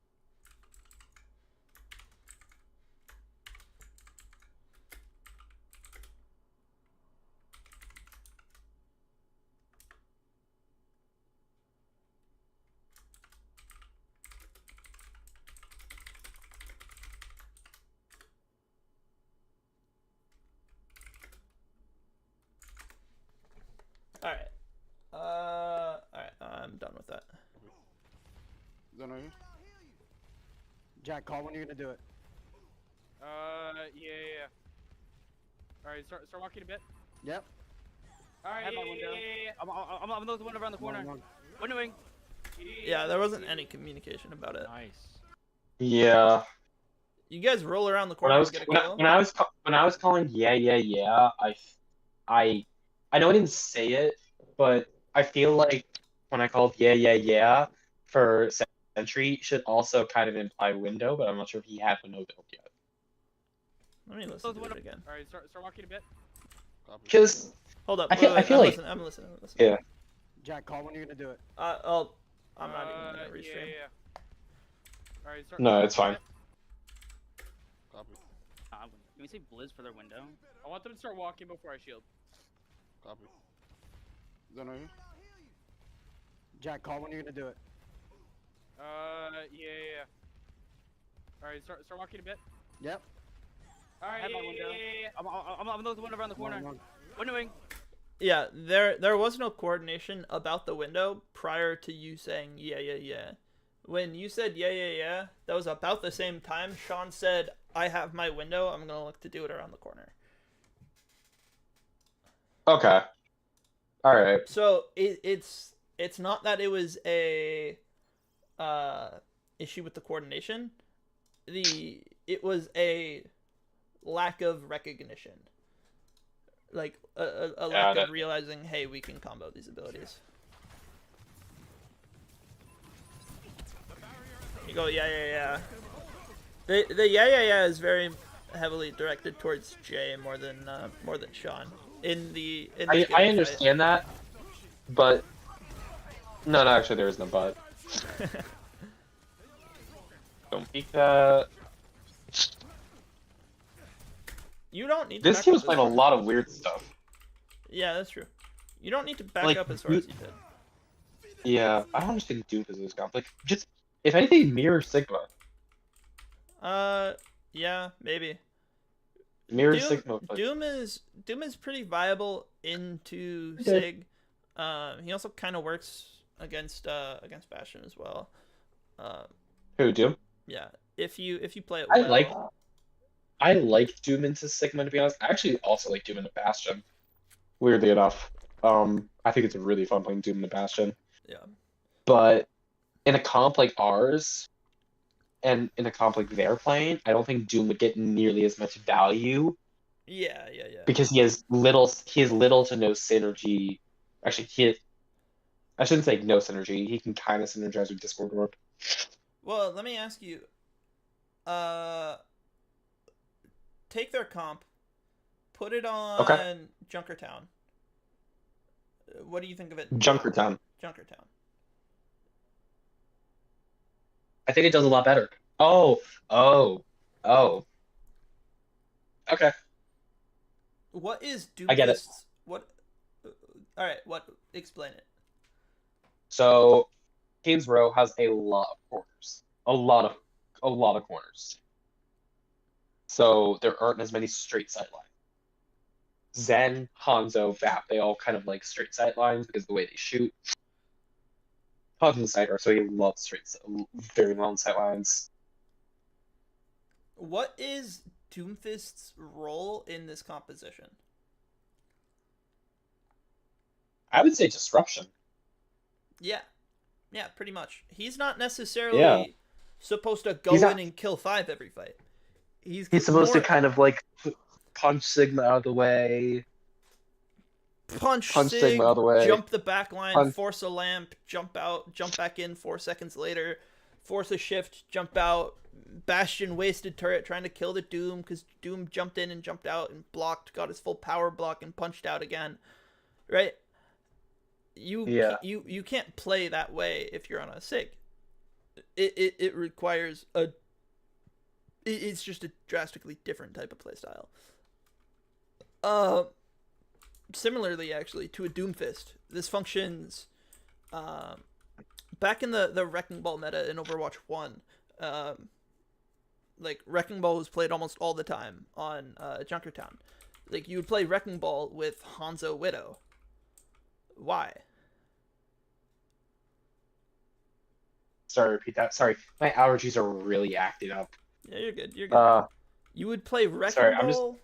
Jack, call when you're gonna do it. Yeah. Alright, start walking a bit. Yep. Alright, Head yeah, by window. yeah. I'm gonna look the window around the corner. Windowing. Yeah, there wasn't any communication about it. Nice. Yeah. You guys roll around the When corner I was and get a when I, kill. when I was calling yeah, I know I didn't say it, but I feel like when I called yeah for Sentry should also kind of imply window, but I'm not sure if he had window built yet. Let me listen to it again. Alright, start walking a bit. Because Hold up. I feel wait, like I'm listening. yeah. Jack, call when you're gonna do it. I'm not even gonna restream. Yeah. Alright, start. No, start it's walking fine. a bit. Copy. Can we say Blizz for their window? I want them to start walking before I shield. Copy. Is that right here? Jack, call when you're gonna do it. Yeah. Alright, start walking a bit. Yep. Alright, Head by yeah, window. yeah. I'm gonna look the window around the corner. Windowing. Yeah, there was no coordination about the window prior to you saying yeah. When you said yeah, that was about the same time Sean said, I have my window, I'm gonna look to do it around the corner. Okay. Alright. So it's not that it was a issue with the coordination. It was a lack of recognition. Like a lack of realizing, hey, we can combo these abilities. You go yeah. The yeah is very heavily directed towards Jay more than Sean. I understand that, but no, actually there is no but. Don't peek that. You don't need to This back team up was as playing a far. lot of weird stuff. Yeah, that's true. You don't need to back Like, up as far as you did. Yeah, I don't understand Doom as this comp. Like, just if anything, mirror Sigma. Yeah, maybe. Mirror Sigma. But... Doom is pretty viable into Sig. He also kind of works against Bastion as well. Who, Doom? Yeah, if you play it well. I like Doom into Sigma, to be honest. I actually also like Doom into Bastion. Weirdly enough. I think it's really fun playing Doom into Bastion. Yeah. But in a comp like ours, and in a comp like they're playing, I don't think Doom would get nearly as much value. Yeah. Because he has little to no synergy. Actually, I shouldn't say no synergy. He can kind of synergize with Discord Orb. Well, let me ask you. Take their comp, put it on Junkertown. What do you think of it? Junkertown. Junkertown. I think it does a lot better. Oh. Okay. What is Doomfist? I get it. What? All right. What? Explain it. So, Kings Row has a lot of corners. A lot of corners. So there aren't as many straight sight lines. Zen, Hanzo, Vap, they all kind of like straight sight lines because of the way they shoot. Hanzo's a sighter, so he loves very long sight lines. What is Doomfist's role in this composition? I would say disruption. Yeah, pretty much. He's not necessarily supposed to go in and kill 5 every fight. He's supposed to kind of like punch Sigma out of the way. Punch Sig, Sigma out of the way. Jump the back line, force a lamp, jump out, jump back in 4 seconds later, force a shift, jump out. Bastion wasted turret trying to kill the Doom because Doom jumped in and jumped out and blocked, got his full power block and punched out again. Right? You can't play that way if you're on a Sig. It requires it's just a drastically different type of playstyle. Similarly, actually, to a Doomfist, this functions back in the Wrecking Ball meta in Overwatch 1. Like, Wrecking Ball was played almost all the time on Junkertown. Like, you would play Wrecking Ball with Hanzo Widow. Why? sorry, repeat that. Sorry, my allergies are really acting up. Yeah, you're good. You're good. Uh, You would play Wrecking sorry, Ball.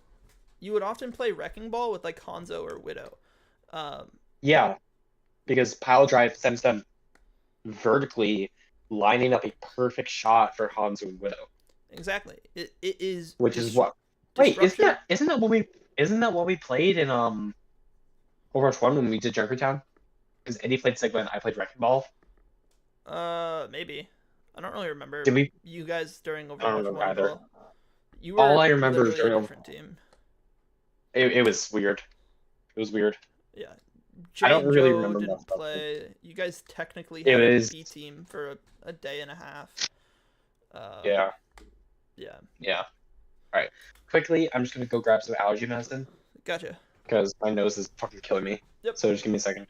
You would often play Wrecking Ball with like Hanzo or Widow. yeah, because pile drive sends them vertically, lining up a perfect shot for Hanzo and Widow. Exactly. It is. Which is what? Wait, disruption. isn't that what we played in Overwatch 1 when we did Junkertown? Because Eddie played Sigma and I played Wrecking Ball. Maybe. I don't really remember. Did we? You guys during I don't Overwatch remember 1 either. Ball. You were All I remember is literally a during different team. It was weird. It was weird. Yeah. I don't Jane really Joe remember didn't much about play. You guys technically It had a was- B team for a day and a half. Yeah. Yeah. Yeah. All right. Quickly, I'm just gonna go grab some allergy medicine Gotcha. because my nose is fucking killing me. Yep. So just give me a second.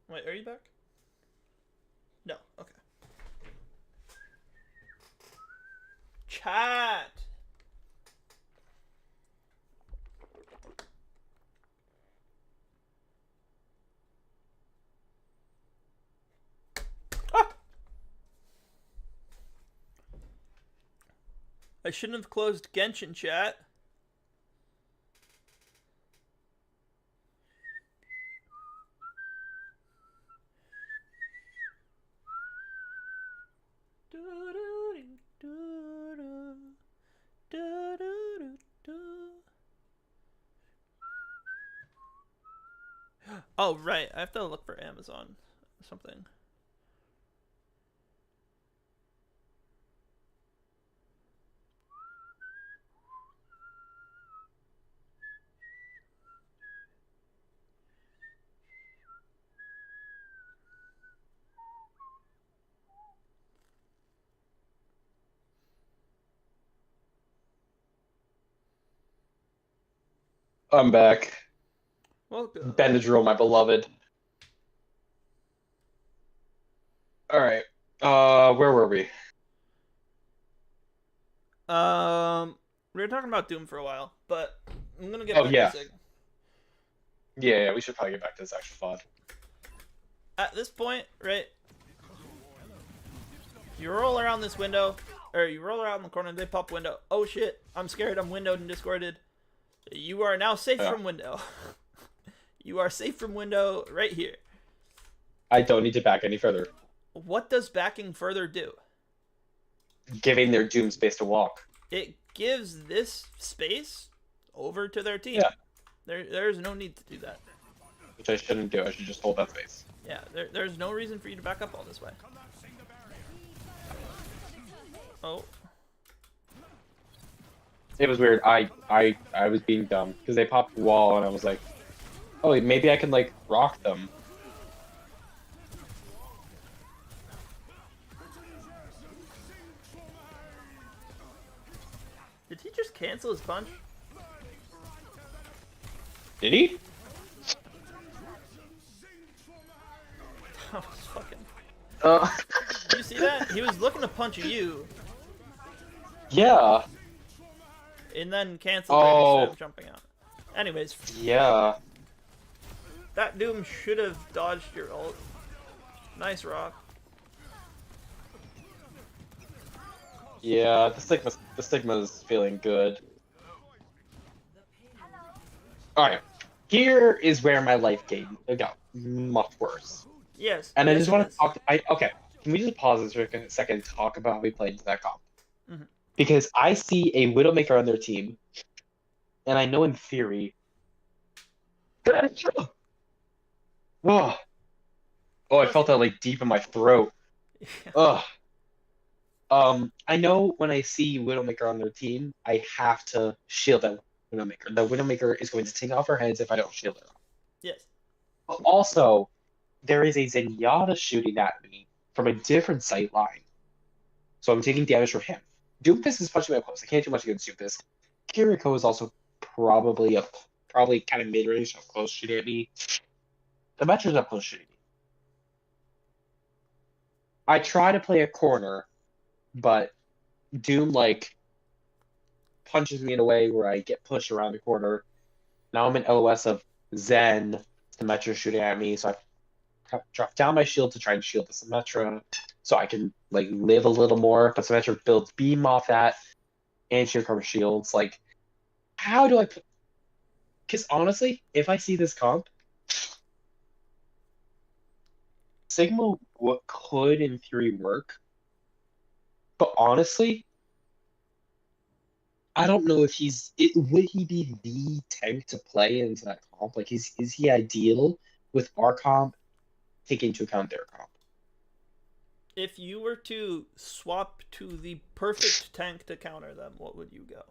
Wait, are you back? No. Okay. Chat. Ah! I shouldn't have closed Genshin chat. Oh, right. I have to look for Amazon or something. I'm back. Welcome. Benadryl, my beloved. All right. Where were we? We were talking about Doom for a while, but I'm gonna get Oh, back yeah. to Sig. Yeah, we should probably get back to this actual VOD. At this point, right? You roll around this window, or you roll around the corner, they pop window. Oh shit, I'm scared, I'm windowed and discorded. You are now safe from window. You are safe from window right here. I don't need to back any further. What does backing further do? Giving their Doom space to walk. It gives this space over to their team. Yeah. There's no need to do that. Which I shouldn't do. I should just hold that space. Yeah, there's no reason for you to back up all this way. Oh. It was weird. I was being dumb because they popped the wall and I was like, oh, maybe I can like rock them. Did he just cancel his punch? Did he? That was fucking... Uh. Did you see that? He was looking to punch you, Yeah. and then canceled Oh. instead of jumping out. Anyways, Yeah. that Doom should have dodged your ult. Nice rock. Yeah. The stigma's feeling good. All right. Here is where my life game got much worse. Yes. And I yes, just it want is. to talk. Okay, can we just pause this for a second and talk about how we played into that comp? Mhm. Because I see a Widowmaker on their team, and I know in theory. Oh, I felt that like deep in my throat. Ugh. I know when I see Widowmaker on their team, I have to shield that Widowmaker. The Widowmaker is going to take off her heads if I don't shield her. Yes. But also, there is a Zenyatta shooting at me from a different sight line. So I'm taking damage from him. Doomfist is punching my post. I can't do much against Doomfist. Kiriko is also probably kind of mid-range, up close shooting at me. The Metro's up close shooting. I try to play a corner, but Doom like punches me in a way where I get pushed around the corner. Now I'm in LOS of Zen, the Metro shooting at me, so I drop down my shield to try and shield the Symmetra, so I can like live a little more. But Symmetra builds beam off that, and she recovers shields. Like, how do I put? Because honestly, if I see this comp, Sigma what could in theory work, but honestly, I don't know if would he be the tank to play into that comp? Like, is he ideal with our comp, taking into account their comp? If you were to swap to the perfect tank to counter them, what would you go?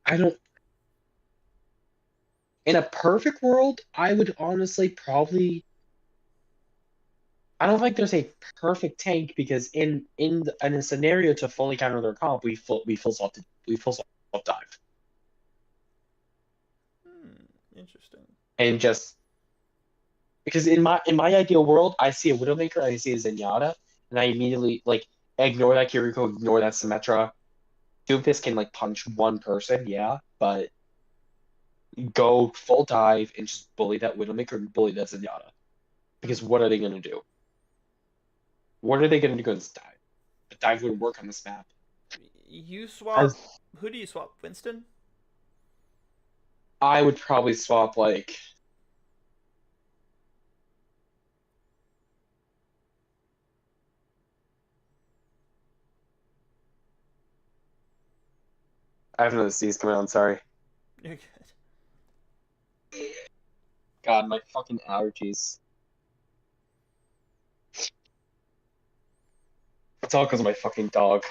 I don't. In a perfect world, I would honestly probably. I don't think there's a perfect tank because in a scenario to fully counter their comp, we full swap dive. Interesting. And just because in my ideal world, I see a Widowmaker, I see a Zenyatta, and I immediately like ignore that Kiriko, ignore that Symmetra. Doomfist can like punch one person, yeah, but go full dive and just bully that Widowmaker and bully that Zenyatta. Because what are they gonna do? What are they gonna do against dive? The dive would work on this map. You swap. Who do you swap? Winston? I would probably swap like. I have another sneeze coming on, sorry. You're good. God, my fucking allergies. It's all because of my fucking dog.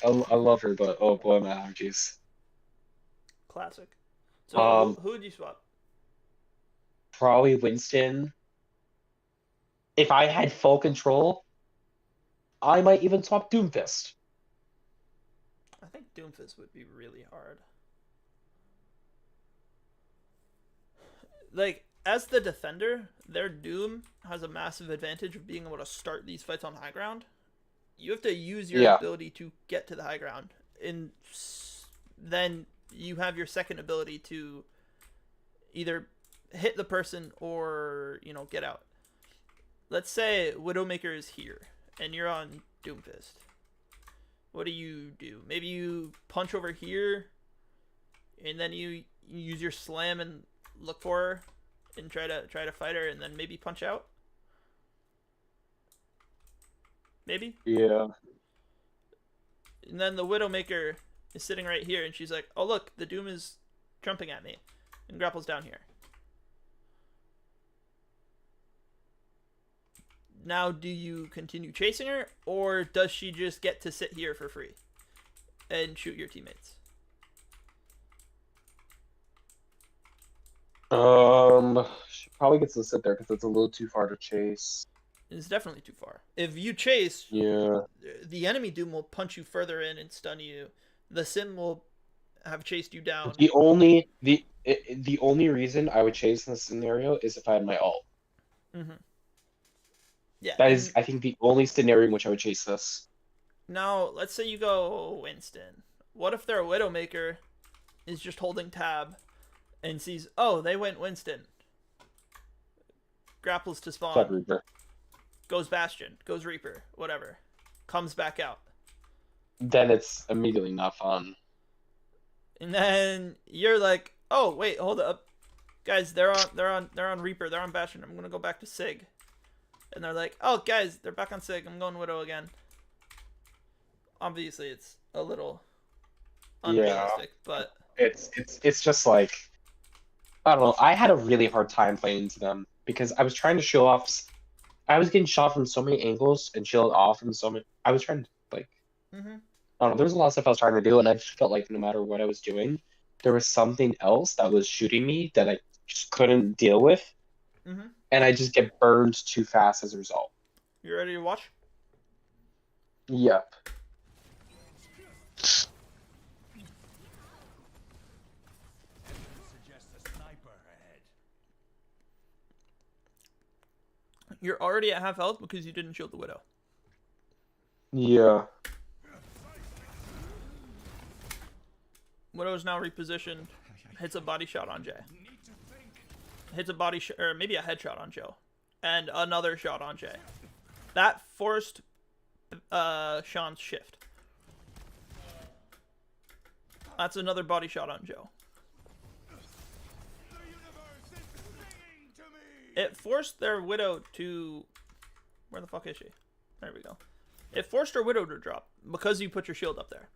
I love her, but oh boy, my allergies. Classic. So who would you swap? Probably Winston. If I had full control, I might even swap Doomfist. I think Doomfist would be really hard. Like, as the defender, their Doom has a massive advantage of being able to start these fights on high ground. You have to use your ability to get to the high ground, and then you have your second ability to either hit the person or, you know, get out. Let's say Widowmaker is here, and you're on Doomfist. What do? Maybe you punch over here, and then you use your slam and look for her, and try to fight her, and then maybe punch out. Maybe. Yeah. And then the Widowmaker is sitting right here, and she's like, "Oh look, the Doom is jumping at me," and grapples down here. Now, do you continue chasing her, or does she just get to sit here for free and shoot your teammates? She probably gets to sit there because it's a little too far to chase. It's definitely too far. If you chase, yeah, the enemy Doom will punch you further in and stun you. The Sim will have chased you down. The only reason I would chase in this scenario is if I had my ult. Mm-hmm. Yeah. That is, I think, the only scenario in which I would chase this. Now, let's say you go Winston. What if their Widowmaker is just holding tab and sees, oh, they went Winston. Grapples to spawn. Reaper. Goes Bastion. Goes Reaper. Whatever. Comes back out. Then it's immediately not fun. And then you're like, oh, wait, hold up. Guys, they're on Reaper. They're on Bastion. I'm going to go back to Sig. And they're like, oh, guys, they're back on Sig. I'm going Widow again. Obviously, it's a little unrealistic, but it's just like, I don't know. I had a really hard time playing into them because I was trying to show off. I was getting shot from so many angles and shielded off from so many. I was trying to like, I don't know. There was a lot of stuff I was trying to do, and I just felt like no matter what I was doing, there was something else that was shooting me that I just couldn't deal with. And I just get burned too fast as a result. You ready to watch? Yep. You're already at half health because you didn't shield the Widow. Yeah. Widow's now repositioned. Hits a body shot on Jay. Hits a body or maybe a headshot on Joe. And another shot on Jay. That forced Sean's shift. That's another body shot on Joe. It forced their Widow to... Where the fuck is she? There we go. It forced her Widow to drop because you put your shield up there.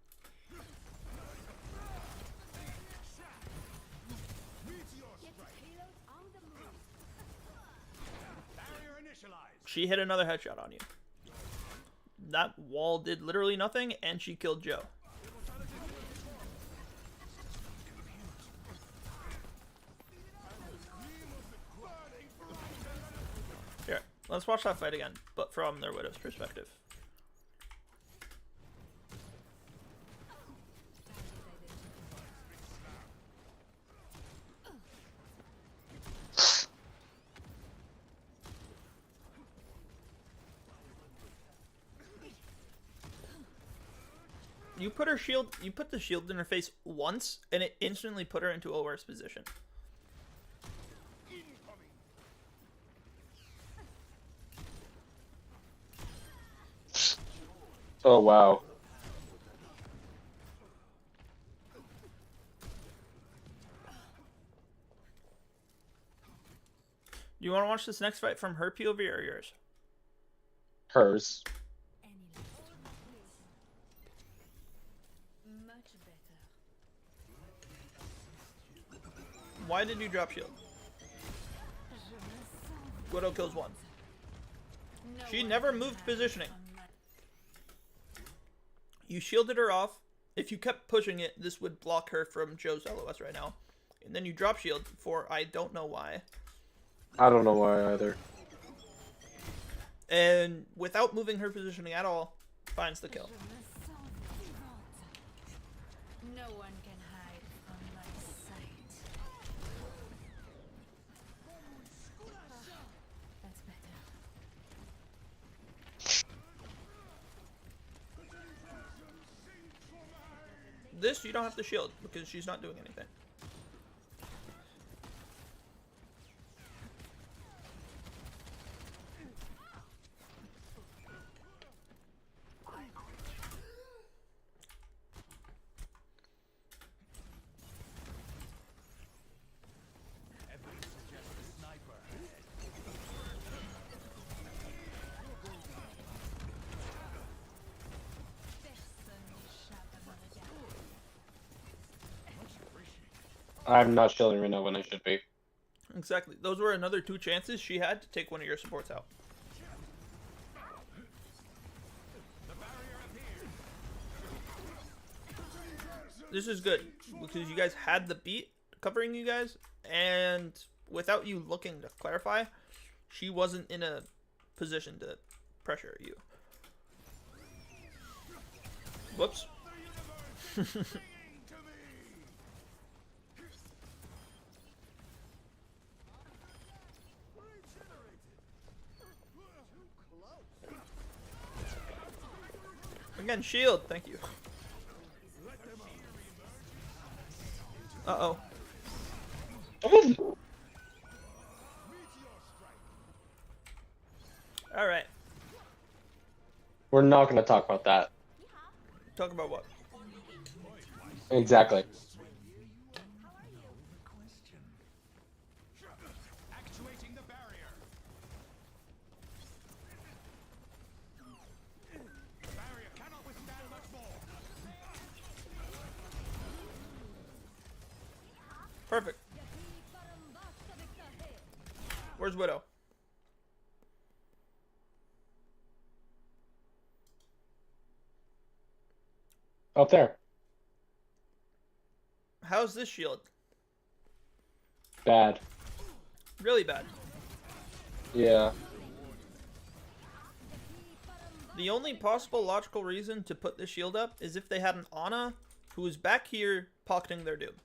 She hit another headshot on you. That wall did literally nothing, and she killed Joe. Here, let's watch that fight again, but from their Widow's perspective. You put her shield, you put the shield in her face once, and it instantly put her into a worse position. Oh, wow. You want to watch this next fight from her POV or yours? Hers. Why did you drop shield? Widow kills one. She never moved positioning. You shielded her off. If you kept pushing it, this would block her from Joe's LOS right now. And then you drop shield for I don't know why. I don't know why either. And without moving her positioning at all, finds the kill. No one can hide from my sight. That's better. This you don't have to shield because she's not doing anything. I'm not shielding right now when I should be. Exactly. Those were another 2 chances she had to take one of your supports out. This is good because you guys had the beat covering you guys, and without you looking to clarify, she wasn't in a position to pressure you. Whoops. Again, shield, thank you. Uh-oh. Alright. We're not going to talk about that. Talk about what? Exactly. Actuating the barrier. The barrier cannot withstand much more. Perfect. Where's Widow? Up there. How's this shield? Bad. Really bad. Yeah. The only possible logical reason to put this shield up is if they had an Ana who was back here pocketing their doom.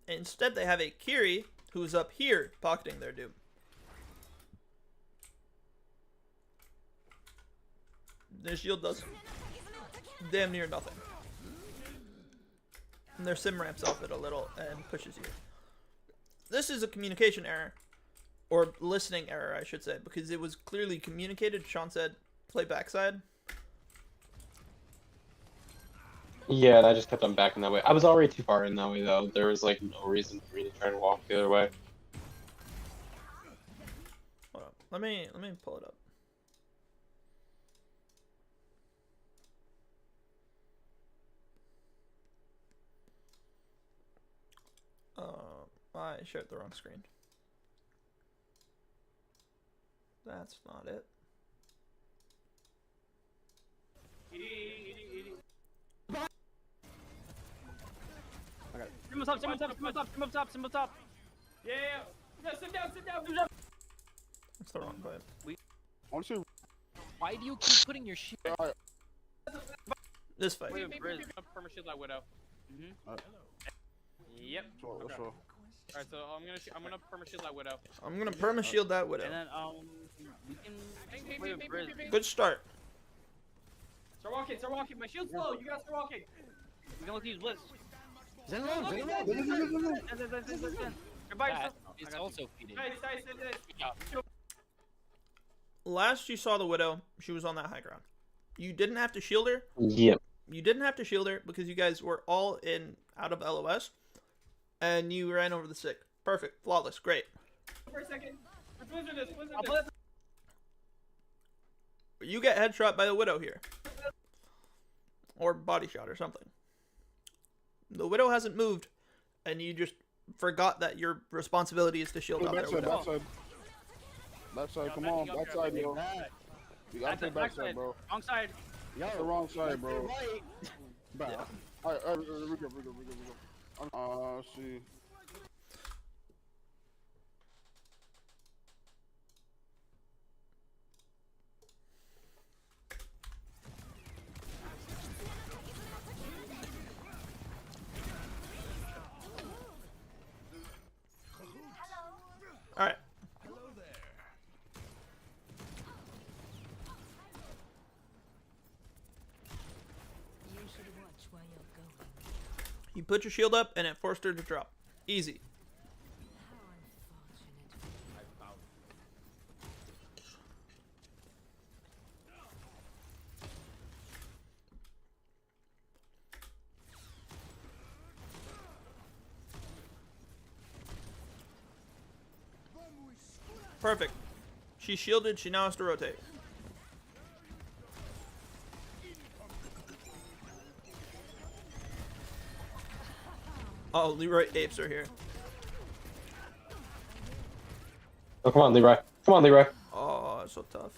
Instead, they have a Kiri who is up here pocketing their doom. Their shield does damn near nothing. And their sim ramps up it a little and pushes you. This is a communication error. Or listening error, I should say. Because it was clearly communicated. Sean said, play backside. Yeah, and I just kept on backing that way. I was already too far in that way, though. There was, like, no reason for me to try and walk the other way. Hold up. Let me pull it up. I shared the wrong screen. That's not it. Symbol top. Yeah. No, sit down. That's the wrong fight. Honestly, Why do you keep putting your shit? This fight. Wait, perma shield that widow. Yep. sure, Okay. sure. Alright, so I'm gonna perma shield that widow. I'm gonna perma shield that widow. And then we can play with Briz. Good start. Start walking. My shield's low. You gotta start walking. We can look these blitz. Zen alone, Zen alone. You're by That yourself. is also feeding. Nice. Last you saw the widow, she was on that high ground. You didn't have to shield her. Yep. You didn't have to shield her because you guys were all in out of LOS, and you ran over the stick. Perfect, flawless, great. For a second. Blizzard this. You get headshot by the widow here, or body shot or something. The widow hasn't moved, and you just forgot that your responsibility is to shield out their widow. Backside, come on, backside, yo. You gotta play backside, bro. Wrong side. That's the wrong side, bro. Bro. Alright, we go. Let's see. All right. You should watch where you're going. You put your shield up, and it forced her to drop. Easy. How unfortunate. Perfect. She's shielded. She now has to rotate. Oh, Leroy apes are here. Oh, come on, Leroy. Come on, Leroy. Oh, it's so tough.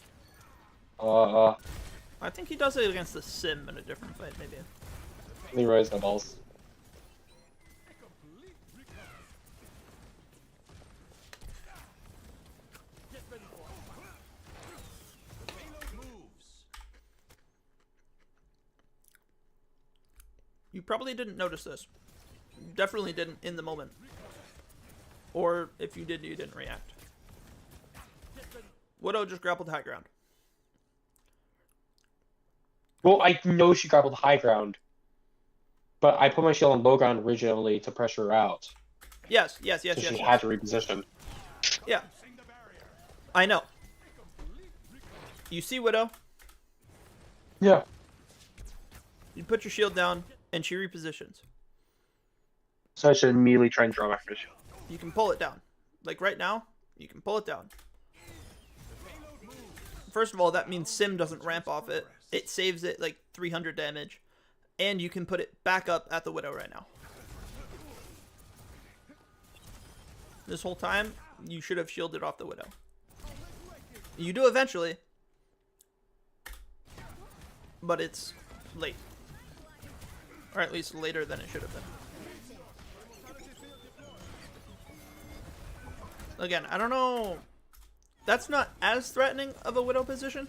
I think he does it against the sim in a different fight, maybe. Leroy's no balls. You probably didn't notice this. You definitely didn't in the moment. Or if you did, you didn't react. Widow just grappled high ground. Well, I know she grappled high ground, but I put my shield on low ground originally to pressure her out. Yes. So she had to reposition. Yeah. I know. You see Widow? Yeah. You put your shield down, and she repositions. So I should immediately try and draw my fish. You can pull it down. Like right now, you can pull it down. First of all, that means Sim doesn't ramp off it. It saves it like 300 damage. And you can put it back up at the Widow right now. This whole time, you should have shielded off the Widow. You do eventually. But it's late. Or at least later than it should have been. Again, I don't know. That's not as threatening of a Widow position.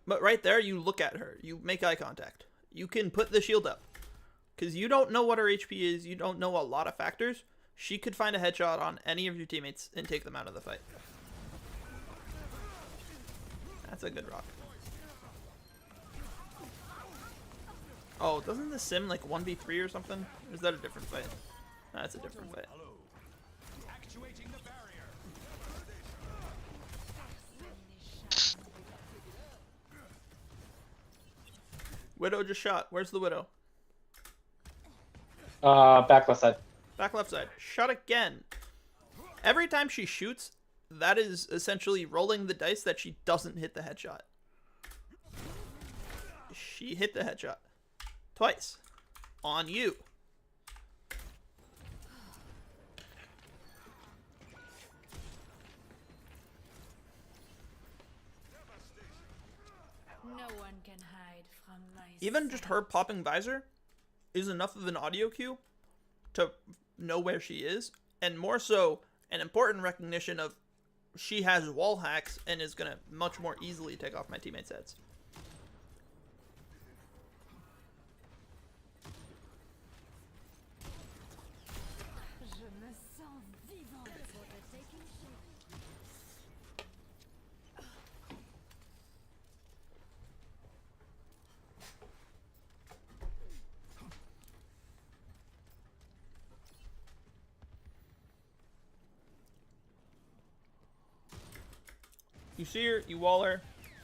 But right there, you look at her. You make eye contact. You can put the shield up. Because you don't know what her HP is. You don't know a lot of factors. She could find a headshot on any of your teammates and take them out of the fight. That's a good rock. Oh, doesn't the sim like 1v3 or something? Or is that a different fight? No, that's a different fight. Actuating the barrier. Widow just shot. Where's the Widow? Back left side. Back left side. Shot again. Every time she shoots, that is essentially rolling the dice that she doesn't hit the headshot. She hit the headshot. Twice. On you. No one can hide from my Even just her popping visor is enough of an audio cue to know where she is, and more so an important recognition of she has wall hacks and is gonna much more easily take off my teammates' heads. Je me sens vivante. You see her, you wall her,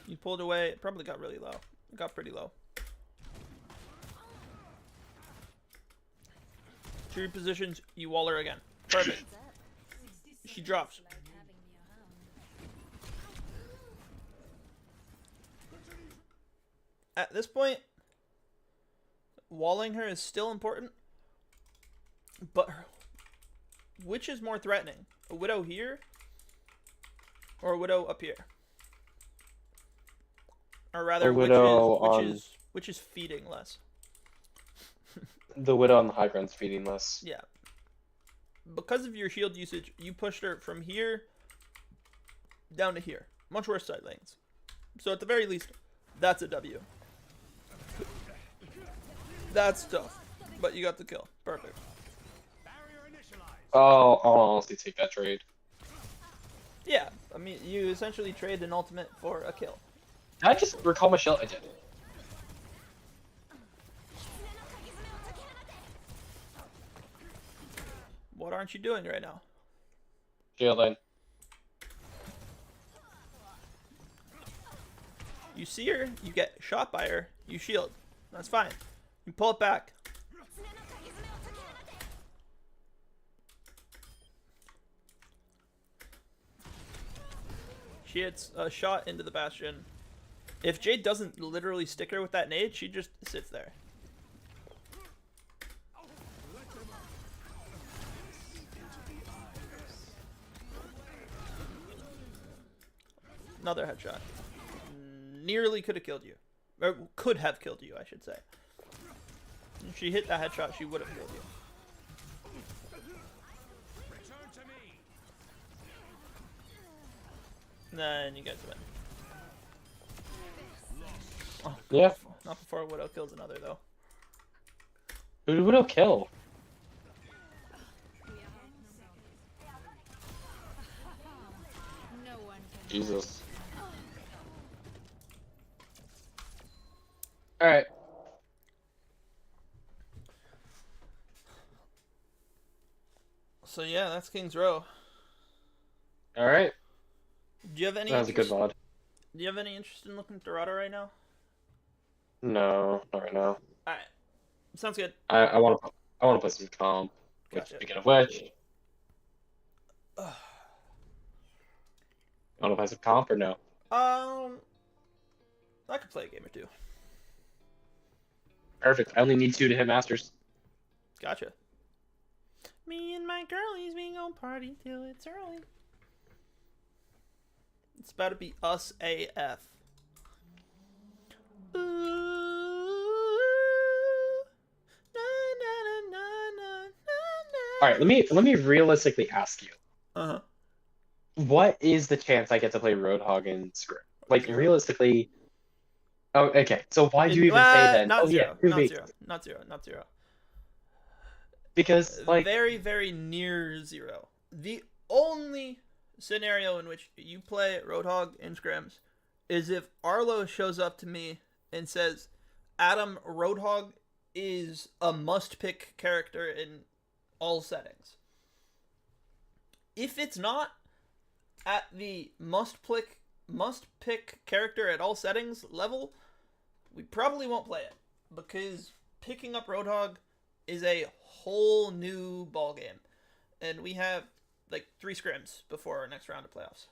you pulled away, it probably got really low. It got pretty low. She repositions, you wall her again. Perfect. She drops. At this point, walling her is still important, but which is more threatening? A Widow here or a Widow up here? Or rather, A Widow which is feeding less? The Widow on the high ground's feeding less. Yeah. Because of your shield usage, you pushed her from here down to here. Much worse side lanes. So at the very least, that's a W. That's tough. But you got the kill. Perfect. Barrier initialized. Oh, I'll honestly take that trade. Yeah, I mean, you essentially trade an ultimate for a kill. Did I just recall my shield? I did. What aren't you doing right now? Shield lane. You see her, you get shot by her, you shield. That's fine. You pull it back. She hits a shot into the bastion. If Jade doesn't literally stick her with that nade, she just sits there. Another headshot. Nearly could have killed you. Or could have killed you, I should say. If she hit that headshot, she would have killed you. Return to me. Then you guys win. Oh, Yeah. not before Widow kills another, though. Who did Widow kill? No one can Jesus. Alright. So yeah, that's King's Row. Alright. Do you have any? That was a good VOD. Do you have any interest in looking at Dorado right now? No, not right now. All right, sounds good. I want to play some comp. Which, Gotcha. speaking of which, want to play some comp or no? I could play a game or two. Perfect. I only need 2 to hit masters. Gotcha. Me and my girlies, we gon' party till it's early. It's about to be us AF. Ooh, na, na, na, na, na, na. All right, let me realistically ask you. Uh-huh. What is the chance I get to play Roadhog in Script? Like realistically. Oh, okay. So why do you even say then? Not Oh zero. yeah, Not 2v. zero. Not zero. Not zero. Because like Very, very near zero. The only scenario in which you play Roadhog in scrims is if Arlo shows up to me and says, Adam, Roadhog is a must-pick character in all settings. If it's not at the must-pick character at all settings level, we probably won't play it, because picking up Roadhog is a whole new ballgame, and we have like 3 scrims before our next round of playoffs.